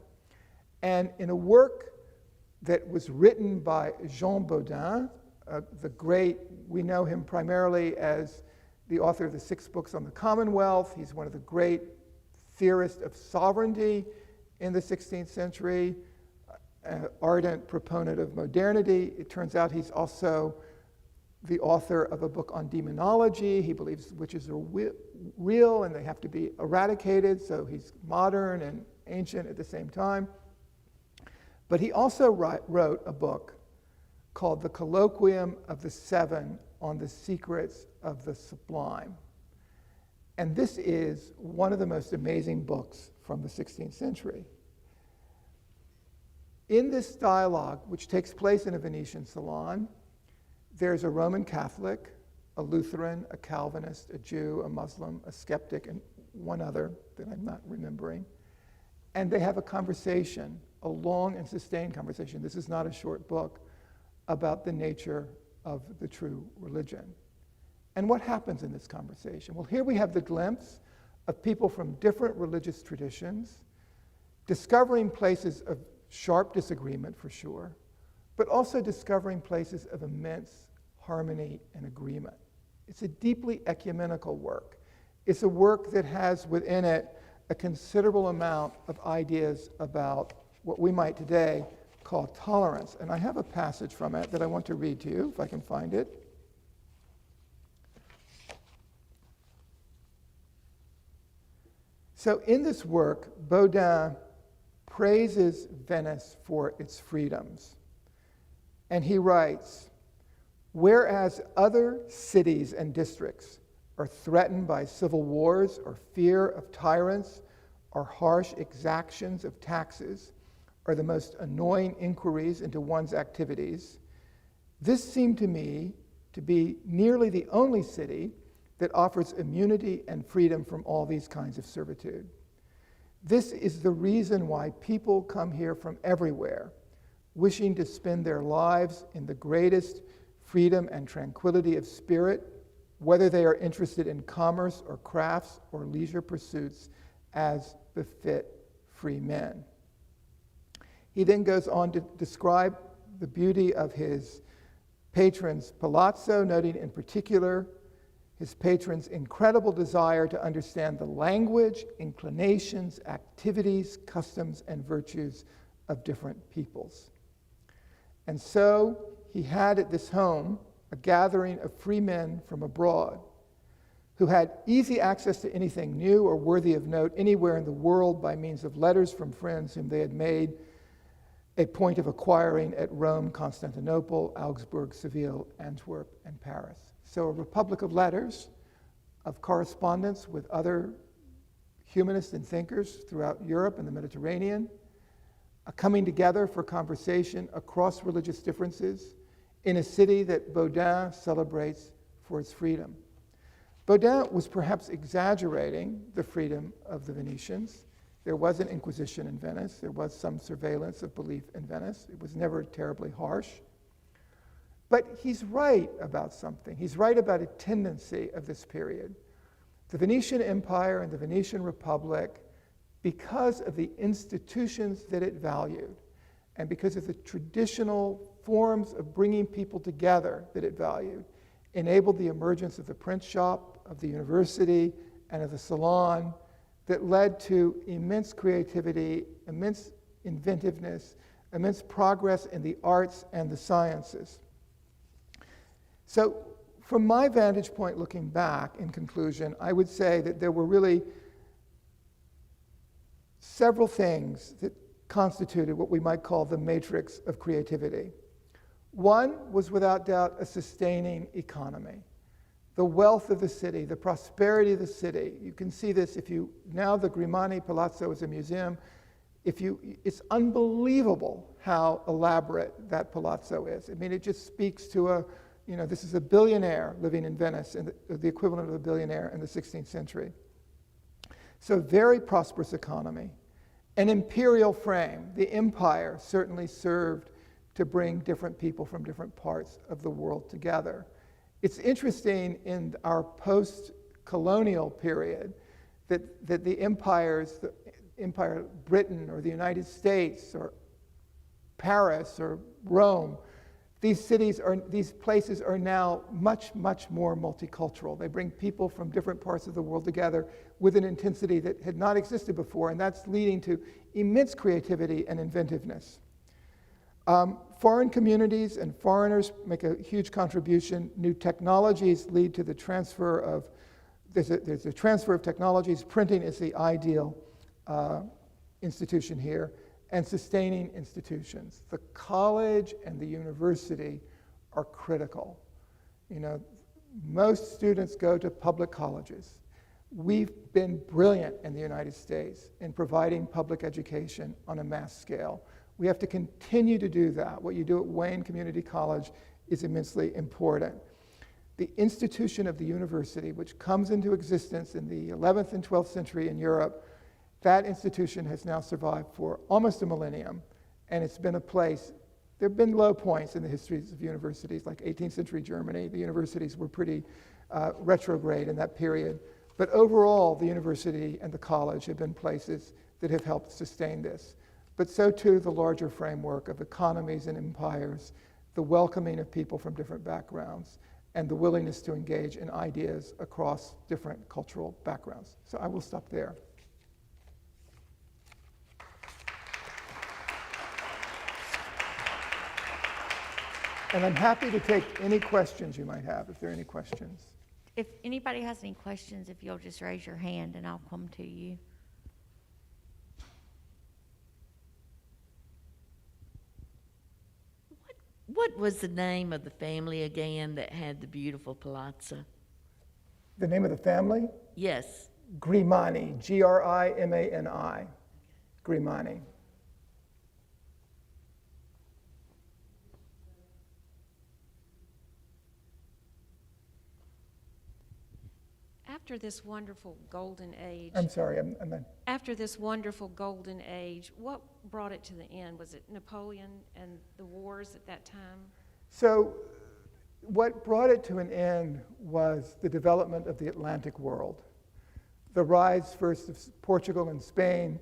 And in a work that was written by Jean Bodin, the great, we know him primarily as the author of the 6 books on the Commonwealth. He's one of the great theorists of sovereignty in the 16th century, an ardent proponent of modernity. It turns out he's also the author of a book on demonology. He believes witches are real and they have to be eradicated, so he's modern and ancient at the same time. But he also wrote a book called The Colloquium of the Seven on the Secrets of the Sublime. And this is one of the most amazing books from the 16th century. in this dialogue, which takes place in a Venetian salon, there's a Roman Catholic, a Lutheran, a Calvinist, a Jew, a Muslim, a skeptic, and one other that I'm not remembering. And they have a conversation, a long and sustained conversation. This is not a short book, about the nature of the true religion. And what happens in this conversation? Well, here we have the glimpse of people from different religious traditions discovering places of sharp disagreement, for sure, but also discovering places of immense harmony and agreement. It's a deeply ecumenical work. It's a work that has within it a considerable amount of ideas about what we might today call tolerance. And I have a passage from it that I want to read to you, if I can find it. So in this work, Baudin praises Venice for its freedoms. And he writes, whereas other cities and districts are threatened by civil wars or fear of tyrants or harsh exactions of taxes or the most annoying inquiries into one's activities, this seemed to me to be nearly the only city that offers immunity and freedom from all these kinds of servitude. This is the reason why people come here from everywhere, wishing to spend their lives in the greatest freedom and tranquility of spirit, whether they are interested in commerce or crafts or leisure pursuits as befit free men. He then goes on to describe the beauty of his patron's palazzo, noting in particular his patron's incredible desire to understand the language, inclinations, activities, customs, and virtues of different peoples. And so he had at this home a gathering of free men from abroad who had easy access to anything new or worthy of note anywhere in the world by means of letters from friends whom they had made a point of acquiring at Rome, Constantinople, Augsburg, Seville, Antwerp, and Paris. So a republic of letters, of correspondence with other humanists and thinkers throughout Europe and the Mediterranean, a coming together for conversation across religious differences in a city that Baudin celebrates for its freedom. Baudin was perhaps exaggerating the freedom of the Venetians. There was an inquisition in Venice. There was some surveillance of belief in Venice. It was never terribly harsh. But he's right about something. He's right about a tendency of this period. The Venetian Empire and the Venetian Republic, because of the institutions that it valued, and because of the traditional forms of bringing people together that it valued, enabled the emergence of the print shop, of the university, and of the salon that led to immense creativity, immense inventiveness, immense progress in the arts and the sciences. So from my vantage point looking back, in conclusion, I would say that there were really several things that constituted what we might call the matrix of creativity. One was without doubt a sustaining economy. The wealth of the city, the prosperity of the city. You can see this if you, now the Grimani Palazzo is a museum. It's unbelievable how elaborate that palazzo is. I mean, it just speaks to this is a billionaire living in Venice, and the equivalent of a billionaire in the 16th century. So very prosperous economy. An imperial frame. The empire certainly served to bring different people from different parts of the world together. It's interesting in our post-colonial period that the empires, the Empire Britain or the United States or Paris or Rome, these places are now much, much more multicultural. They bring people from different parts of the world together with an intensity that had not existed before, and that's leading to immense creativity and inventiveness. Foreign communities and foreigners make a huge contribution. New technologies lead to the transfer of, there's a transfer of technologies. Printing is the ideal institution here, and sustaining institutions. The college and the university are critical. Most students go to public colleges. We've been brilliant in the United States in providing public education on a mass scale. We have to continue to do that. What you do at Wayne Community College is immensely important. The institution of the university, which comes into existence in the 11th and 12th century in Europe, that institution has now survived for almost a millennium, and it's been a place. There have been low points in the histories of universities, like 18th century Germany. The universities were pretty retrograde in that period. But overall, the university and the college have been places that have helped sustain this. But so too the larger framework of economies and empires, the welcoming of people from different backgrounds, and the willingness to engage in ideas across different cultural backgrounds. So I will stop there. And I'm happy to take any questions you might have, if there are any questions. If anybody has any questions, if you'll just raise your hand and I'll come to you. What was the name of the family again that had the beautiful palazzo? The name of the family? Yes. Grimani, Grimani, Grimani. After this wonderful golden age, I'm sorry, I'm not. after this wonderful golden age, what brought it to the end? Was it Napoleon and the wars at that time? So what brought it to an end was the development of the Atlantic world. The rise first of Portugal and Spain,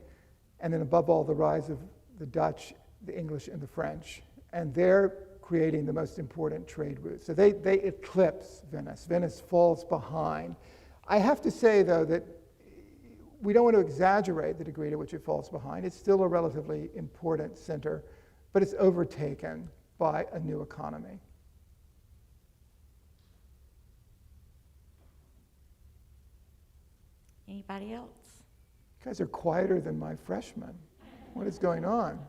and then above all the rise of the Dutch, the English, and the French. And they're creating the most important trade routes. So they eclipse Venice. Venice falls behind. I have to say, though, that we don't want to exaggerate the degree to which it falls behind. It's still a relatively important center, but it's overtaken by a new economy. Anybody else? You guys are quieter than my freshmen. What is going on?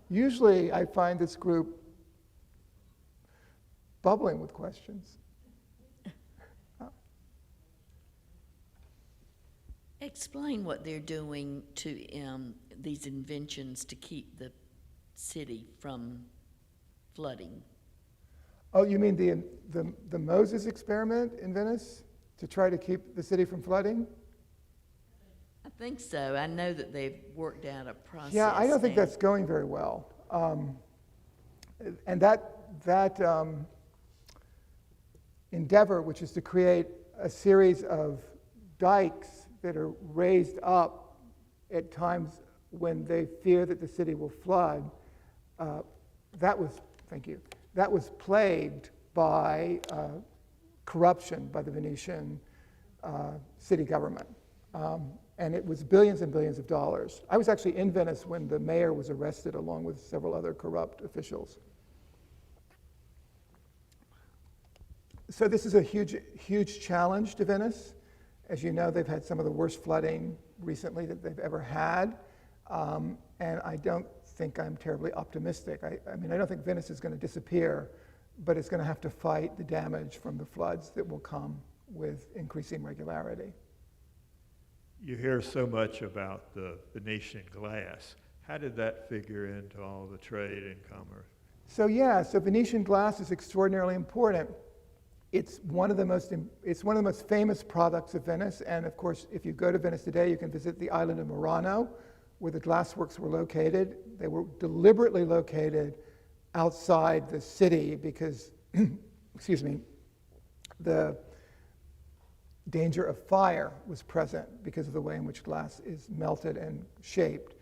Usually I find this group bubbling with questions. Explain what they're doing to these inventions to keep the city from flooding. Oh, you mean the Moses experiment in Venice to try to keep the city from flooding? I think so. I know that they've worked out a process. Yeah, I don't think there. that's going very well. And that endeavor, which is to create a series of dikes that are raised up at times when they fear that the city will flood, that was plagued by corruption by the Venetian city government. And it was billions and billions of dollars. I was actually in Venice when the mayor was arrested along with several other corrupt officials. So this is a huge, huge challenge to Venice. As you know, they've had some of the worst flooding recently that they've ever had. And I don't think I'm terribly optimistic. I mean, I don't think Venice is going to disappear, but it's going to have to fight the damage from the floods that will come with increasing regularity. You hear so much about the Venetian glass. How did that figure into all the trade and commerce? So Venetian glass is extraordinarily important. It's one of the most famous products of Venice, and of course, if you go to Venice today, you can visit the island of Murano, where the glassworks were located. They were deliberately located outside the city because, the danger of fire was present because of the way in which glass is melted and shaped.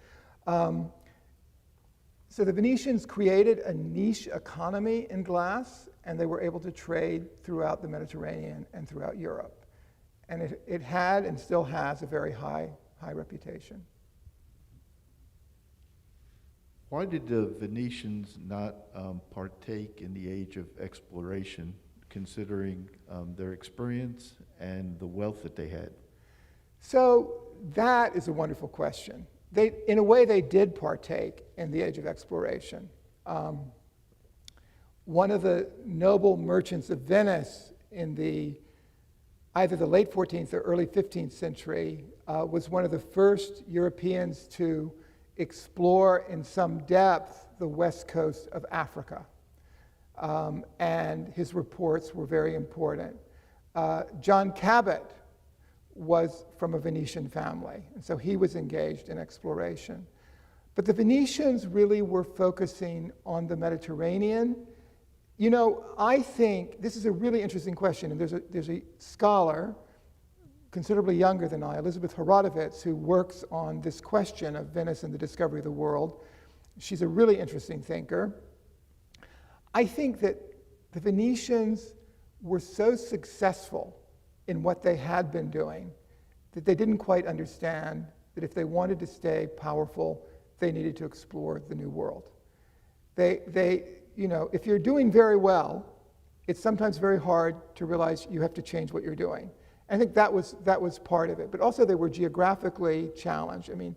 So the Venetians created a niche economy in glass, and they were able to trade throughout the Mediterranean and throughout Europe. And it had and still has a very high reputation. Why did the Venetians not partake in the age of exploration, considering their experience and the wealth that they had? So that is a wonderful question. In a way, they did partake in the age of exploration. One of the noble merchants of Venice in either the late 14th or early 15th century was one of the first Europeans to explore in some depth the west coast of Africa. And his reports were very important. John Cabot was from a Venetian family, and so he was engaged in exploration. But the Venetians really were focusing on the Mediterranean. You know, I think this is a really interesting question, and there's a scholar considerably younger than I, Elizabeth Herodovitz, who works on this question of Venice and the discovery of the world. She's a really interesting thinker. I think that the Venetians were so successful in what they had been doing that they didn't quite understand that if they wanted to stay powerful, they needed to explore the New World. You know, if you're doing very well, it's sometimes very hard to realize you have to change what you're doing. I think that was part of it. But also they were geographically challenged. I mean,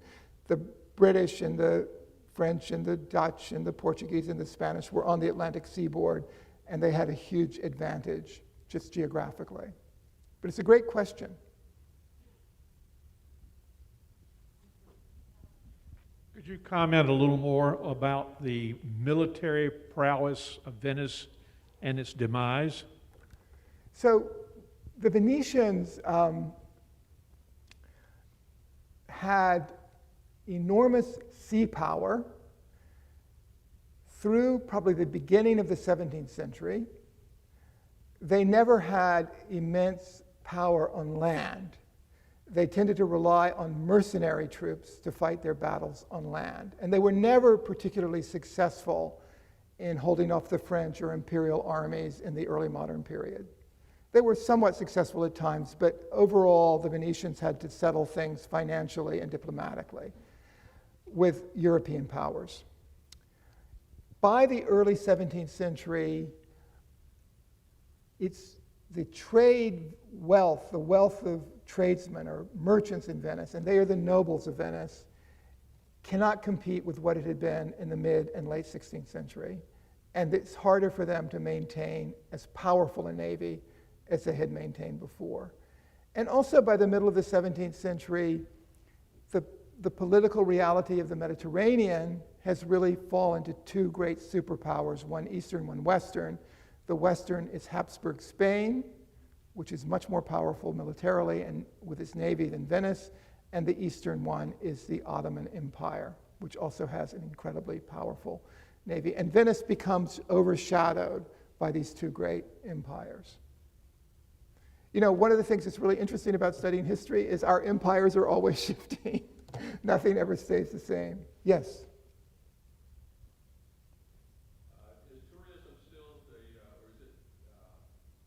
the British and the French and the Dutch and the Portuguese and the Spanish were on the Atlantic seaboard, and they had a huge advantage just geographically. But it's a great question. Could you comment a little more about the military prowess of Venice and its demise? So the Venetians had enormous sea power through probably the beginning of the 17th century. They never had immense power on land. They tended to rely on mercenary troops to fight their battles on land. And they were never particularly successful in holding off the French or imperial armies in the early modern period. They were somewhat successful at times, but overall the Venetians had to settle things financially and diplomatically with European powers. By the early 17th century, it's the trade wealth, the wealth of tradesmen or merchants in Venice, and they are the nobles of Venice, cannot compete with what it had been in the mid and late 16th century. And it's harder for them to maintain as powerful a navy as they had maintained before. And also by the middle of the 17th century, the political reality of the Mediterranean has really fallen to two great superpowers, one Eastern, one Western. The Western is Habsburg Spain, which is much more powerful militarily and with its navy than Venice, and the Eastern one is the Ottoman Empire, which also has an incredibly powerful navy. And Venice becomes overshadowed by these two great empires. You know, one of the things that's really interesting about studying history is our empires are always shifting. Nothing ever stays the same. Yes? Is tourism still or is it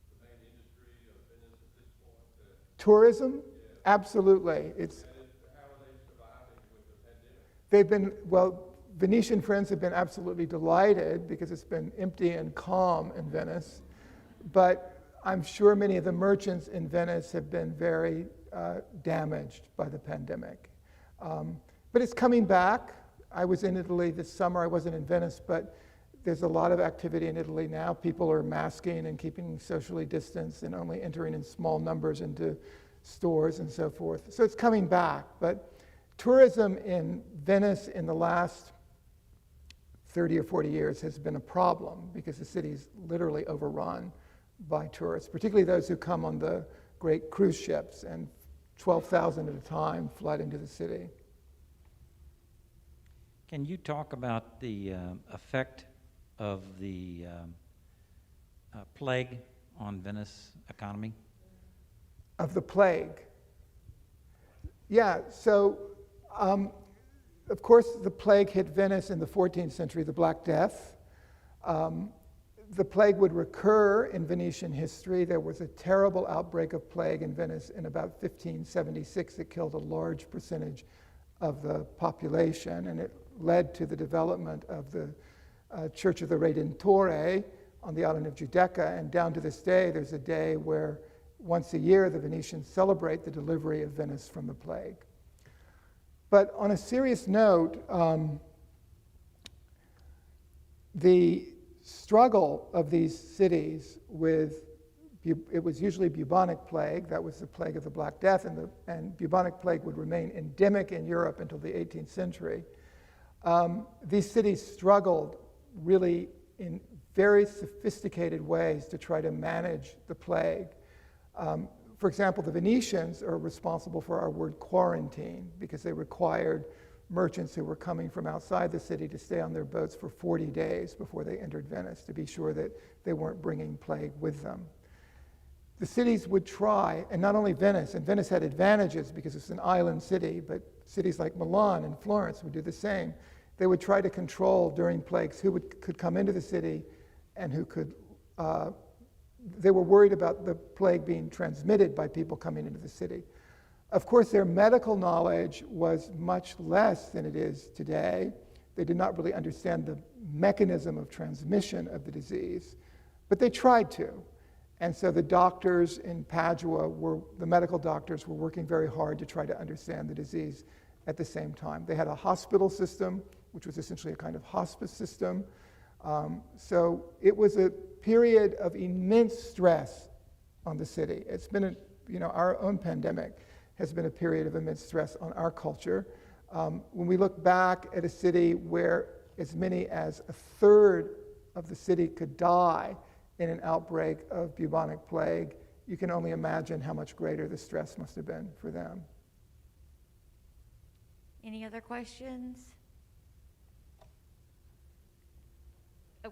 the main industry of Venice at this point? Tourism? Yeah. Absolutely. How are they surviving with the pandemic? Venetian friends have been absolutely delighted because it's been empty and calm in Venice. But I'm sure many of the merchants in Venice have been very damaged by the pandemic. But it's coming back. I was in Italy this summer. I wasn't in Venice, but there's a lot of activity in Italy now. People are masking and keeping socially distanced and only entering in small numbers into stores and so forth. So it's coming back. But tourism in Venice in the last 30 or 40 years has been a problem because the city's literally overrun by tourists, particularly those who come on the great cruise ships, and 12,000 at a time flood into the city. Can you talk about the effect of the plague on Venice economy? Of the plague? Yeah, so of course the plague hit Venice in the 14th century, the Black Death. The plague would recur in Venetian history. There was a terrible outbreak of plague in Venice in about 1576 that killed a large percentage of the population, and it led to the development of the Church of the Redentore on the island of Giudecca, and down to this day there's a day where once a year the Venetians celebrate the delivery of Venice from the plague. But on a serious note, the struggle of these cities with, it was usually bubonic plague, that was the plague of the Black Death, and bubonic plague would remain endemic in Europe until the 18th century. these cities struggled really in very sophisticated ways to try to manage the plague. For example, the Venetians are responsible for our word quarantine because they required merchants who were coming from outside the city to stay on their boats for 40 days before they entered Venice to be sure that they weren't bringing plague with them. The cities would try, and not only Venice, and Venice had advantages because it's an island city, but cities like Milan and Florence would do the same. They would try to control during plagues who could come into the city and who could, they were worried about the plague being transmitted by people coming into the city. Of course, their medical knowledge was much less than it is today. They did not really understand the mechanism of transmission of the disease, but they tried to. And so the doctors in Padua the medical doctors were working very hard to try to understand the disease at the same time. They had a hospital system, which was essentially a kind of hospice system. So it was a period of immense stress on the city. It's been, our own pandemic has been a period of immense stress on our culture. When we look back at a city where as many as a third of the city could die in an outbreak of bubonic plague, you can only imagine how much greater the stress must have been for them. Any other questions? Oh,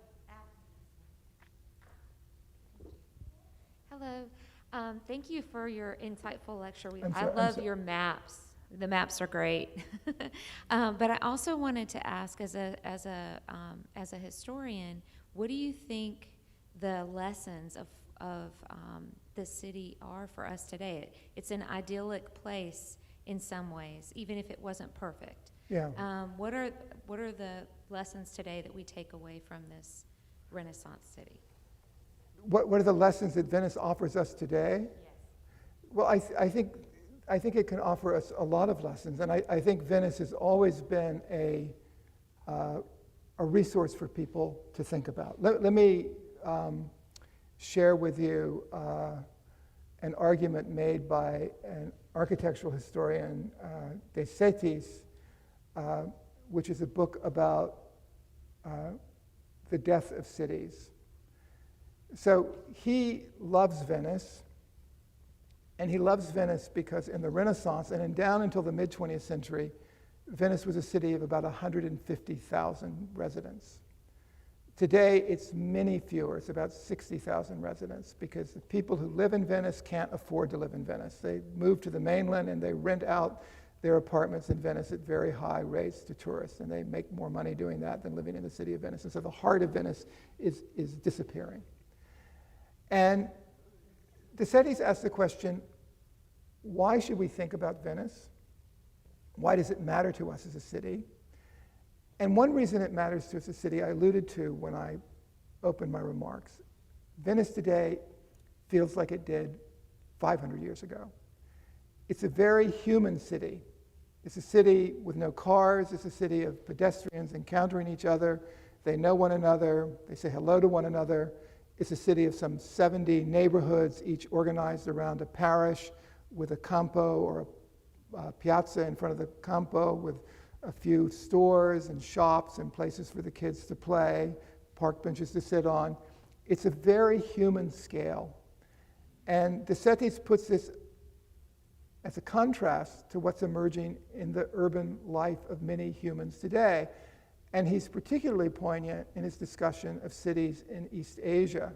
Hello. Thank you for your insightful lecture. I'm love sorry. your maps. The maps are great. But I also wanted to ask, as a historian, what do you think the lessons of the city are for us today? It's an idyllic place in some ways, even if it wasn't perfect. Yeah. What are the lessons today that we take away from this Renaissance city? What are the lessons that Venice offers us today? Yes. Well, I think it can offer us a lot of lessons, and I think Venice has always been a resource for people to think about. Let me share with you an argument made by an architectural historian, Tedeschi, which is a book about the death of cities. So he loves Venice, and he loves Venice because in the Renaissance and down until the mid-20th century, Venice was a city of about 150,000 residents. Today, it's many fewer. It's about 60,000 residents because the people who live in Venice can't afford to live in Venice. They move to the mainland and they rent out their apartments in Venice at very high rates to tourists, and they make more money doing that than living in the city of Venice. And so the heart of Venice is disappearing. And Tedeschi asked the question, why should we think about Venice? Why does it matter to us as a city? And one reason it matters to us as a city, I alluded to when I opened my remarks. Venice today feels like it did 500 years ago. It's a very human city. It's a city with no cars. It's a city of pedestrians encountering each other. They know one another. They say hello to one another. It's a city of some 70 neighborhoods, each organized around a parish with a campo or a piazza in front of the campo with a few stores and shops and places for the kids to play, park benches to sit on. It's a very human scale. And Tedeschi puts this as a contrast to what's emerging in the urban life of many humans today. And he's particularly poignant in his discussion of cities in East Asia,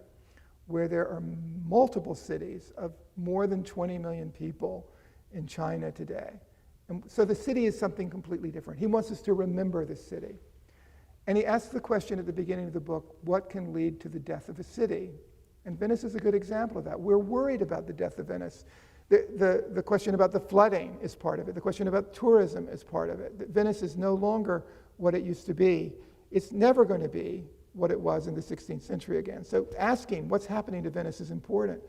where there are multiple cities of more than 20 million people in China today. And so the city is something completely different. He wants us to remember the city. And he asks the question at the beginning of the book, what can lead to the death of a city? And Venice is a good example of that. We're worried about the death of Venice. The question about the flooding is part of it. The question about tourism is part of it. That Venice is no longer what it used to be. It's never going to be what it was in the 16th century again. So asking what's happening to Venice is important.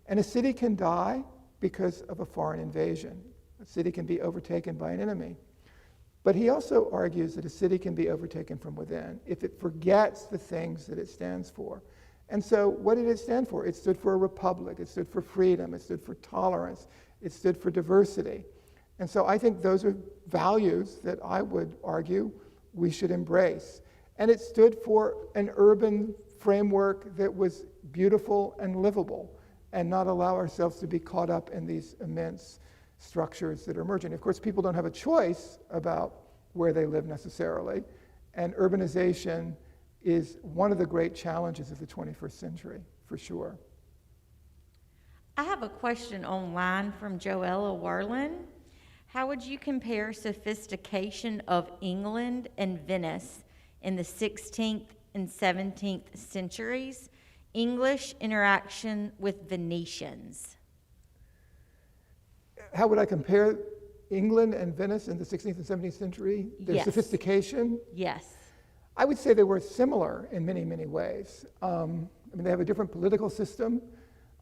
And a city can die because of a foreign invasion. A city can be overtaken by an enemy. But he also argues that a city can be overtaken from within if it forgets the things that it stands for. And so what did it stand for? It stood for a republic. It stood for freedom. It stood for tolerance. It stood for diversity. And so I think those are values that I would argue we should embrace. And it stood for an urban framework that was beautiful and livable, and not allow ourselves to be caught up in these immense structures that are emerging. Of course, people don't have a choice about where they live necessarily, and urbanization is one of the great challenges of the 21st century, for sure. I have a question online from Joella Werlin. How would you compare sophistication of England and Venice in the 16th and 17th centuries, English interaction with Venetians? How would I compare England and Venice in the 16th and 17th century? Their Yes. sophistication? Yes. I would say they were similar in many, many ways. They have a different political system.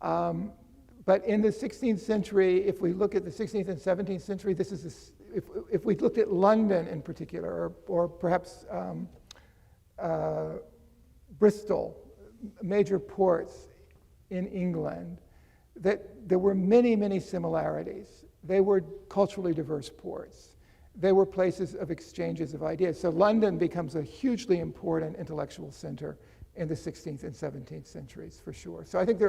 But in the 16th century, if we look at the 16th and 17th century, if we looked at London in particular, or perhaps Bristol, major ports in England, that there were many, many similarities. They were culturally diverse ports. They were places of exchanges of ideas. So London becomes a hugely important intellectual center in the 16th and 17th centuries, for sure. So I think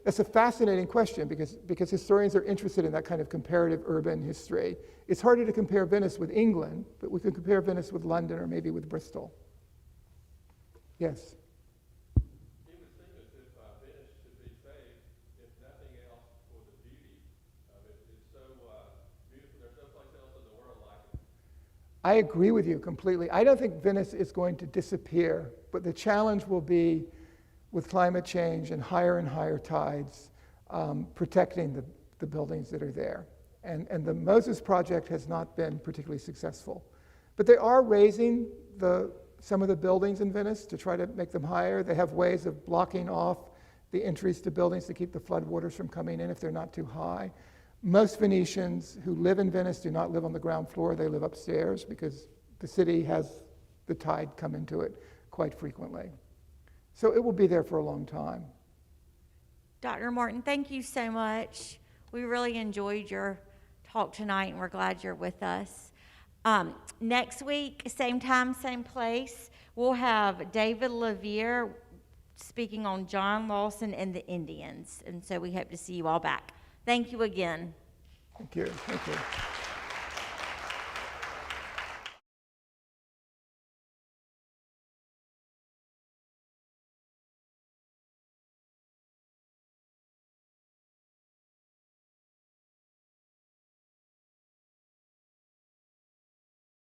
that's a fascinating question because historians are interested in that kind of comparative urban history. It's harder to compare Venice with England, but we could compare Venice with London or maybe with Bristol. Yes? It would seem as if Venice should be saved, if nothing else, for the beauty of it. It's so beautiful. There's no place else in the world like it. I agree with you completely. I don't think Venice is going to disappear, but the challenge will be with climate change and higher tides, protecting the buildings that are there. And the Moses Project has not been particularly successful. But they are raising some of the buildings in Venice to try to make them higher. They have ways of blocking off the entries to buildings to keep the floodwaters from coming in if they're not too high. Most Venetians who live in Venice do not live on the ground floor, they live upstairs because the city has the tide come into it quite frequently. So it will be there for a long time. Dr. Martin, thank you so much. We really enjoyed your talk tonight, and we're glad you're with us. Next week, same time, same place, we'll have David Levere speaking on John Lawson and the Indians. And so we hope to see you all back. Thank you again. Thank you. Thank you.